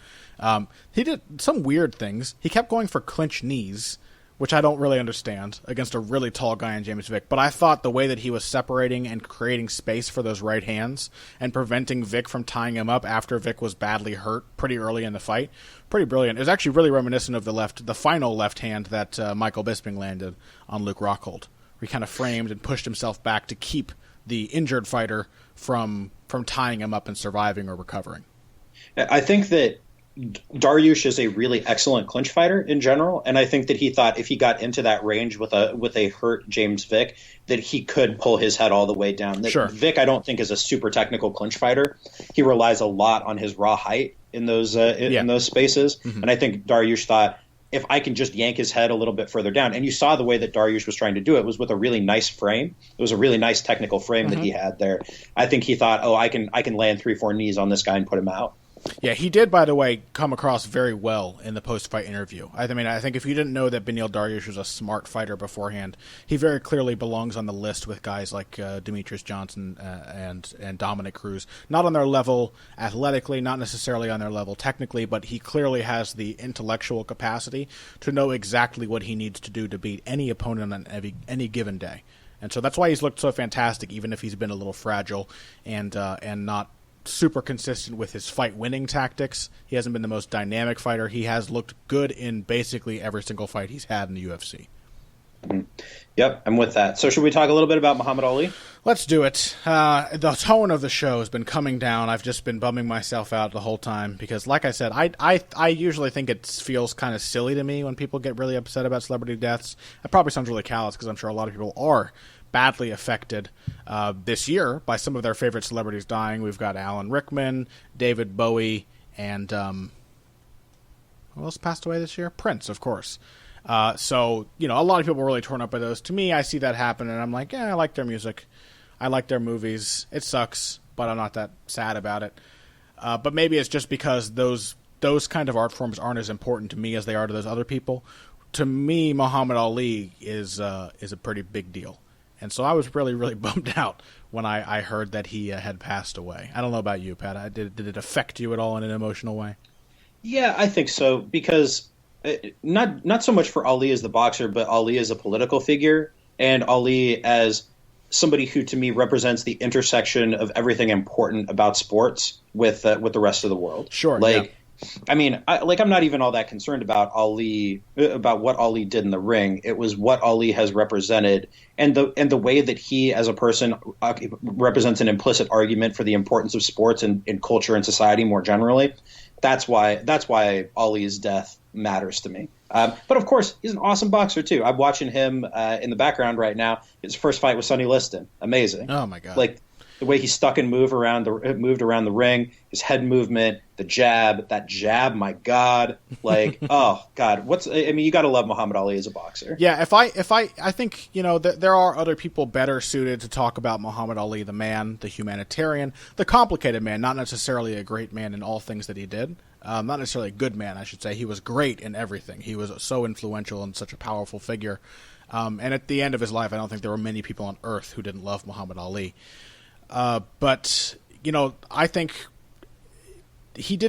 He did some weird things. He kept going for clinch knees, which I don't really understand, against a really tall guy in James Vick. But I thought the way that he was separating and creating space for those right hands and preventing Vick from tying him up after Vick was badly hurt pretty early in the fight, pretty brilliant. It was actually really reminiscent of the final left hand that Michael Bisping landed on Luke Rockhold, where he kind of framed and pushed himself back to keep the injured fighter from tying him up and surviving or recovering. I think that Dariush is a really excellent clinch fighter in general, and I think that he thought if he got into that range with a hurt James Vick, that he could pull his head all the way down. Sure. Vick, I don't think, is a super technical clinch fighter. He relies a lot on his raw height in those in those spaces, and I think Dariush thought, if I can just yank his head a little bit further down, and you saw the way that Dariush was trying to do it was with a really nice frame. It was a really nice technical frame that he had there. I think he thought, I can land 3-4 knees on this guy and put him out. Yeah, he did, by the way, come across very well in the post-fight interview. I mean, I think if you didn't know that Beneil Dariush was a smart fighter beforehand, he very clearly belongs on the list with guys like Demetrius Johnson and Dominic Cruz. Not on their level athletically, not necessarily on their level technically, but he clearly has the intellectual capacity to know exactly what he needs to do to beat any opponent on any given day. And so that's why he's looked so fantastic, even if he's been a little fragile and not super consistent with his fight winning tactics. He hasn't been the most dynamic fighter. He has looked good in basically every single fight he's had in the UFC. Yep, I'm with that. So should we talk a little bit about Muhammad Ali? Let's do it. The tone of the show has been coming down. I've just been bumming myself out the whole time because, like I said, I usually think it feels kind of silly to me when people get really upset about celebrity deaths. It probably sounds really callous because I'm sure a lot of people are badly affected this year by some of their favorite celebrities dying. We've got Alan Rickman, David Bowie, and who else passed away this year? Prince, of course. So, a lot of people were really torn up by those. To me, I see that happen, and I'm like, I like their music. I like their movies. It sucks, but I'm not that sad about it. But maybe it's just because those kind of art forms aren't as important to me as they are to those other people. To me, Muhammad Ali is a pretty big deal. And so I was really, really bummed out when I heard that he had passed away. I don't know about you, Pat. Did it affect you at all in an emotional way? Yeah, I think so, because not so much for Ali as the boxer, but Ali as a political figure, and Ali as somebody who, to me, represents the intersection of everything important about sports with the rest of the world. Sure. I mean, I'm not even all that concerned about Ali, about what Ali did in the ring. It was what Ali has represented, and the way that he, as a person, represents an implicit argument for the importance of sports and culture and society more generally. That's why Ali's death matters to me. But of course, he's an awesome boxer too. I'm watching him in the background right now. His first fight with Sonny Liston, amazing. Oh my god! Like the way he stuck and moved around the ring, his head movement, that jab, my God, like, oh God, you got to love Muhammad Ali as a boxer. Yeah, I think, there are other people better suited to talk about Muhammad Ali, the man, the humanitarian, the complicated man, not necessarily a great man in all things that he did. Not necessarily a good man, I should say. He was great in everything. He was so influential and such a powerful figure. And at the end of his life, I don't think there were many people on earth who didn't love Muhammad Ali. But I think he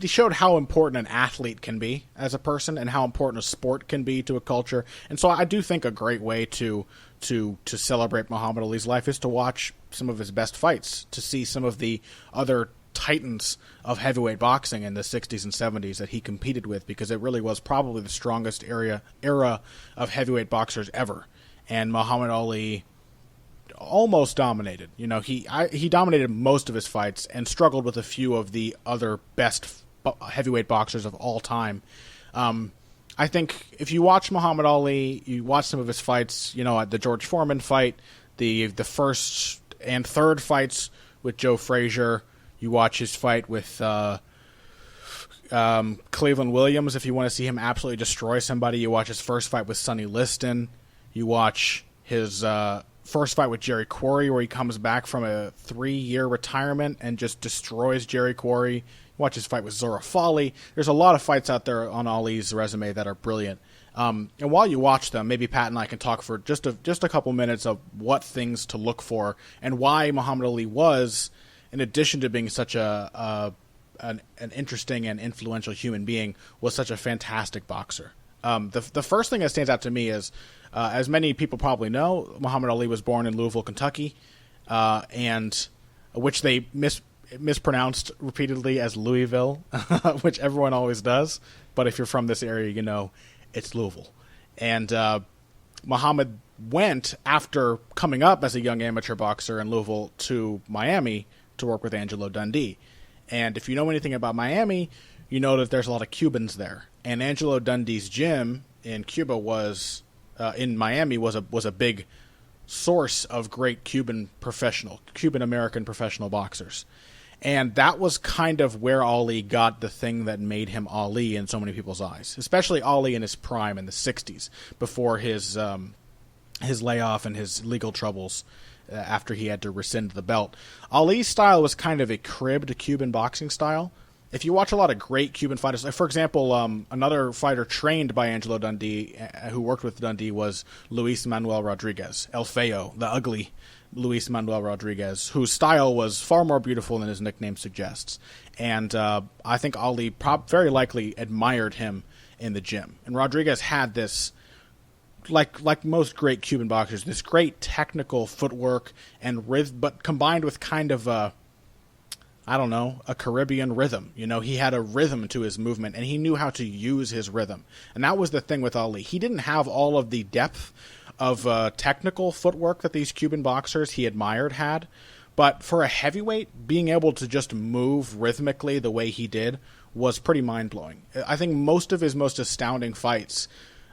showed how important an athlete can be as a person and how important a sport can be to a culture. And so I do think a great way to celebrate Muhammad Ali's life is to watch some of his best fights, to see some of the other titans of heavyweight boxing in the 60s and 70s that he competed with, because it really was probably the strongest era of heavyweight boxers ever. And Muhammad Ali almost dominated. He dominated most of his fights and struggled with a few of the other best heavyweight boxers of all time. I think if you watch Muhammad Ali, you watch some of his fights, at the George Foreman fight, the first and third fights with Joe Frazier, you watch his fight with Cleveland Williams, if you want to see him absolutely destroy somebody, you watch his first fight with Sonny Liston. You watch his first fight with Jerry Quarry, where he comes back from a 3-year retirement and just destroys Jerry Quarry. You watch his fight with Zora Fali. There's a lot of fights out there on Ali's resume that are brilliant. And while you watch them, maybe Pat and I can talk for just a couple minutes of what things to look for and why Muhammad Ali was, in addition to being such an interesting and influential human being, was such a fantastic boxer. The first thing that stands out to me is, as many people probably know, Muhammad Ali was born in Louisville, Kentucky, and which they mispronounced repeatedly as Louisville, which everyone always does. But if you're from this area, you know it's Louisville. And Muhammad went, after coming up as a young amateur boxer in Louisville, to Miami to work with Angelo Dundee. And if you know anything about Miami, you know that there's a lot of Cubans there. And Angelo Dundee's gym in Cuba was, in Miami, was a big source of great Cuban-American professional boxers. And that was kind of where Ali got the thing that made him Ali in so many people's eyes, especially Ali in his prime in the 60s, before his layoff and his legal troubles after he had to rescind the belt. Ali's style was kind of a cribbed Cuban boxing style. If you watch a lot of great Cuban fighters, like for example, another fighter trained by Angelo Dundee, who worked with Dundee, was Luis Manuel Rodriguez, El Feo, the ugly Luis Manuel Rodriguez, whose style was far more beautiful than his nickname suggests. And I think Ali very likely admired him in the gym. And Rodriguez had this, like most great Cuban boxers, this great technical footwork and but combined with kind of a Caribbean rhythm. You know, he had a rhythm to his movement, and he knew how to use his rhythm. And that was the thing with Ali. He didn't have all of the depth of technical footwork that these Cuban boxers he admired had. But for a heavyweight, being able to just move rhythmically the way he did was pretty mind-blowing. I think most of his most astounding fights,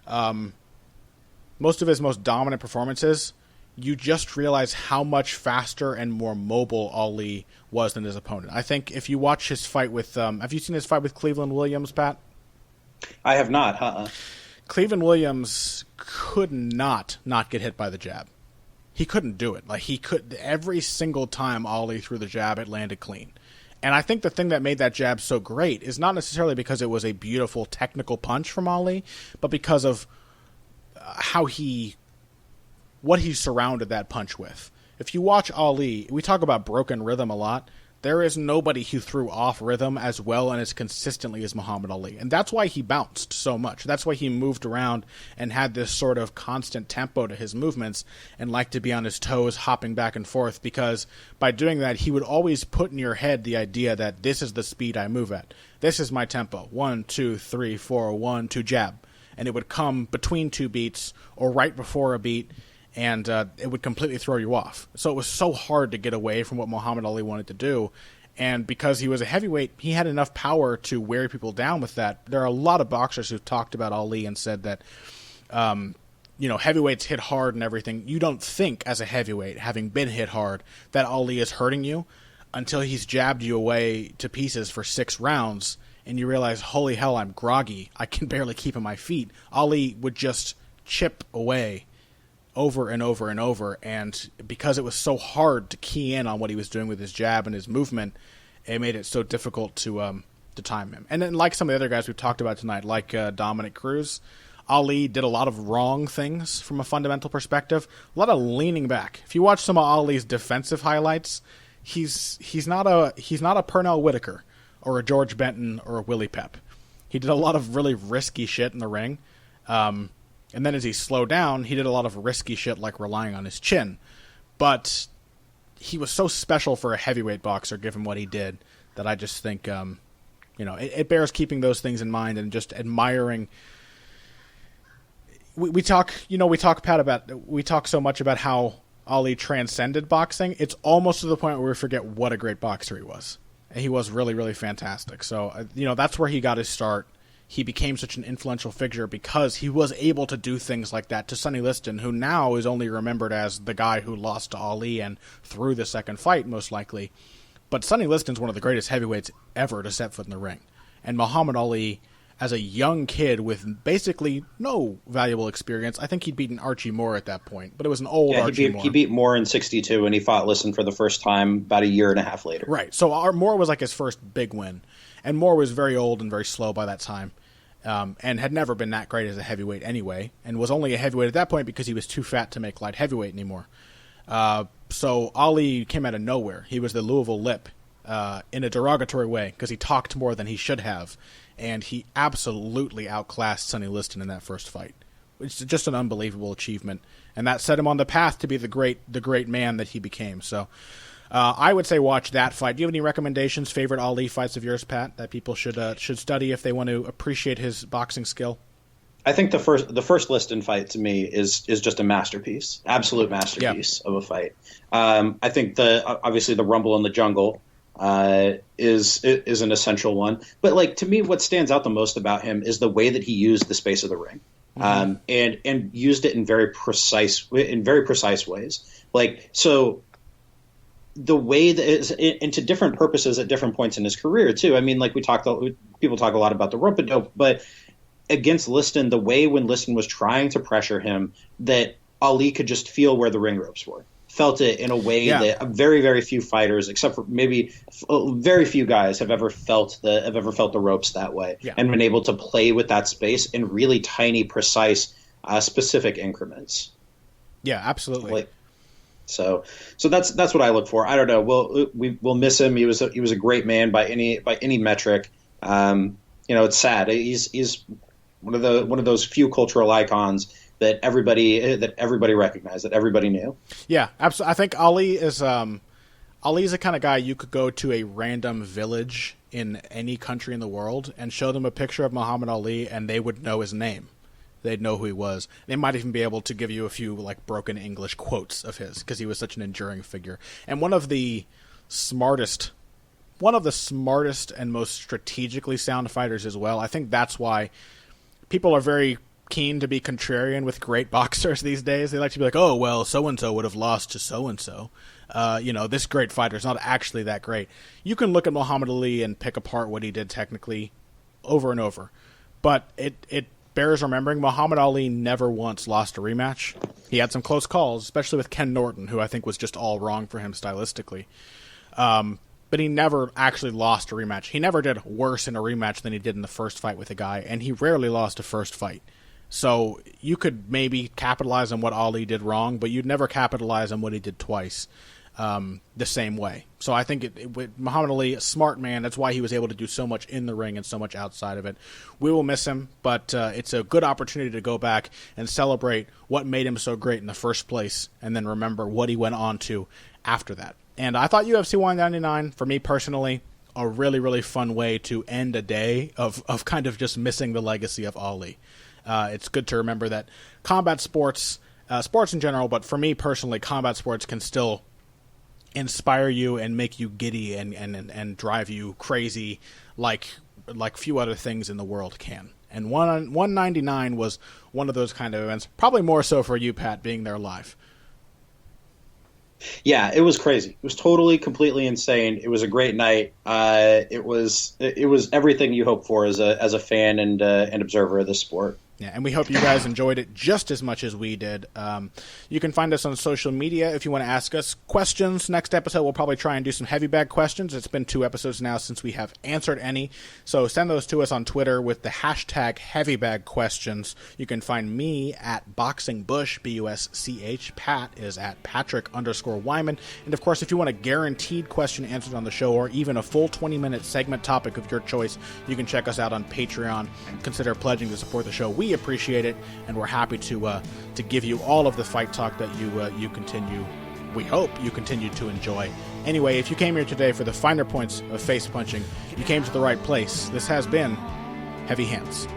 most of his most dominant performances, you just realize how much faster and more mobile Ali was than his opponent. I think if you watch his fight with, have you seen his fight with Cleveland Williams, Pat? I have not. Cleveland Williams could not get hit by the jab. He couldn't do it. Like, he could, every single time Ali threw the jab, it landed clean. And I think the thing that made that jab so great is not necessarily because it was a beautiful technical punch from Ali, but because of what he surrounded that punch with. If you watch Ali, we talk about broken rhythm a lot. There is nobody who threw off rhythm as well and as consistently as Muhammad Ali. And that's why he bounced so much. That's why he moved around and had this sort of constant tempo to his movements and liked to be on his toes, hopping back and forth, because by doing that, he would always put in your head the idea that this is the speed I move at. This is my tempo. 1, 2, 3, 4, 1, 2, jab. And it would come between two beats or right before a beat, and it would completely throw you off. So it was so hard to get away from what Muhammad Ali wanted to do. And because he was a heavyweight, he had enough power to wear people down with that. There are a lot of boxers who've talked about Ali and said that, heavyweights hit hard and everything. You don't think as a heavyweight, having been hit hard, that Ali is hurting you until he's jabbed you away to pieces for 6 rounds. And you realize, holy hell, I'm groggy. I can barely keep on my feet. Ali would just chip away over and over and over, and because it was so hard to key in on what he was doing with his jab and his movement, it made it so difficult to time him. And then, like some of the other guys we've talked about tonight, like Dominic Cruz, Ali did a lot of wrong things from a fundamental perspective, a lot of leaning back. If you watch some of Ali's defensive highlights, he's not a Pernell Whitaker or a George Benton or a Willie Pep. He did a lot of really risky shit in the ring. And then as he slowed down, he did a lot of risky shit like relying on his chin. But he was so special for a heavyweight boxer, given what he did, that I just think, it bears keeping those things in mind and just admiring. We talk so much about how Ali transcended boxing. It's almost to the point where we forget what a great boxer he was. And he was really, really fantastic. So, that's where he got his start. He became such an influential figure because he was able to do things like that to Sonny Liston, who now is only remembered as the guy who lost to Ali and threw the second fight, most likely. But Sonny Liston's one of the greatest heavyweights ever to set foot in the ring. And Muhammad Ali, as a young kid with basically no valuable experience, I think he'd beaten Archie Moore at that point, but it was an old Archie Moore. He beat Moore in 62, and he fought Liston for the first time about a year and a half later. Right. So Moore was like his first big win, and Moore was very old and very slow by that time, and had never been that great as a heavyweight anyway, and was only a heavyweight at that point because he was too fat to make light heavyweight anymore. So Ali came out of nowhere. He was the Louisville Lip in a derogatory way because he talked more than he should have, and he absolutely outclassed Sonny Liston in that first fight. It's just an unbelievable achievement, and that set him on the path to be the great man that he became. So I would say watch that fight. Do you have any recommendations, favorite Ali fights of yours, Pat, that people should study if they want to appreciate his boxing skill? I think the first Liston fight to me is just a masterpiece, absolute masterpiece of a fight. I think obviously the Rumble in the Jungle is an essential one, but like to me, what stands out the most about him is the way that he used the space of the ring, and used it in very precise ways. Like so. The way that and to different purposes at different points in his career too. I mean, like people talk a lot about the rope-a-dope, but against Liston, the way when Liston was trying to pressure him, that Ali could just feel where the ring ropes were, felt it in a way that very, very few fighters, except for maybe very few guys, have ever felt the ropes that way, and been able to play with that space in really tiny, precise, specific increments. Yeah, absolutely. So that's what I look for. I don't know. We'll miss him. He was a great man by any metric. It's sad. He's one of those few cultural icons that everybody recognized, that everybody knew. Yeah, absolutely. I think Ali's the kind of guy you could go to a random village in any country in the world and show them a picture of Muhammad Ali, and they would know his name. They'd know who he was. They might even be able to give you a few like broken English quotes of his because he was such an enduring figure. And one of the smartest and most strategically sound fighters as well. I think that's why people are very keen to be contrarian with great boxers these days. They like to be like, oh, well, so-and-so would have lost to so-and-so. This great fighter is not actually that great. You can look at Muhammad Ali and pick apart what he did technically over and over. But it bears remembering Muhammad Ali never once lost a rematch. He had some close calls, especially with Ken Norton, who I think was just all wrong for him stylistically. But he never actually lost a rematch. He never did worse in a rematch than he did in the first fight with a guy, and he rarely lost a first fight. So you could maybe capitalize on what Ali did wrong, but you'd never capitalize on what he did twice the same way. So I think Muhammad Ali, a smart man, that's why he was able to do so much in the ring and so much outside of it. We will miss him, but it's a good opportunity to go back and celebrate what made him so great in the first place, and then remember what he went on to after that. And I thought UFC 199, for me personally, a really, really fun way to end a day of kind of just missing the legacy of Ali. It's good to remember that combat sports, sports in general, but for me personally, combat sports can still inspire you and make you giddy and drive you crazy like few other things in the world can. And 199 was one of those kind of events, probably more so for you, Pat, being there live. Yeah, it was crazy. It was totally, completely insane. It was a great night. It was everything you hope for as a fan and an observer of the sport. Yeah, and we hope you guys enjoyed it just as much as we did. You can find us on social media if you want to ask us questions. Next episode, we'll probably try and do some heavy bag questions. It's been 2 episodes now since we have answered any. So send those to us on Twitter with the hashtag heavybagquestions. You can find me at BoxingBush, B-U-S-C-H. Pat is at Patrick_Wyman. And, of course, if you want a guaranteed question answered on the show or even a full 20-minute segment topic of your choice, you can check us out on Patreon. Consider pledging to support the show. We appreciate it, and we're happy to give you all of the fight talk that you continue. We hope you continue to enjoy. Anyway, if you came here today for the finer points of face punching, you came to the right place. This has been Heavy Hands.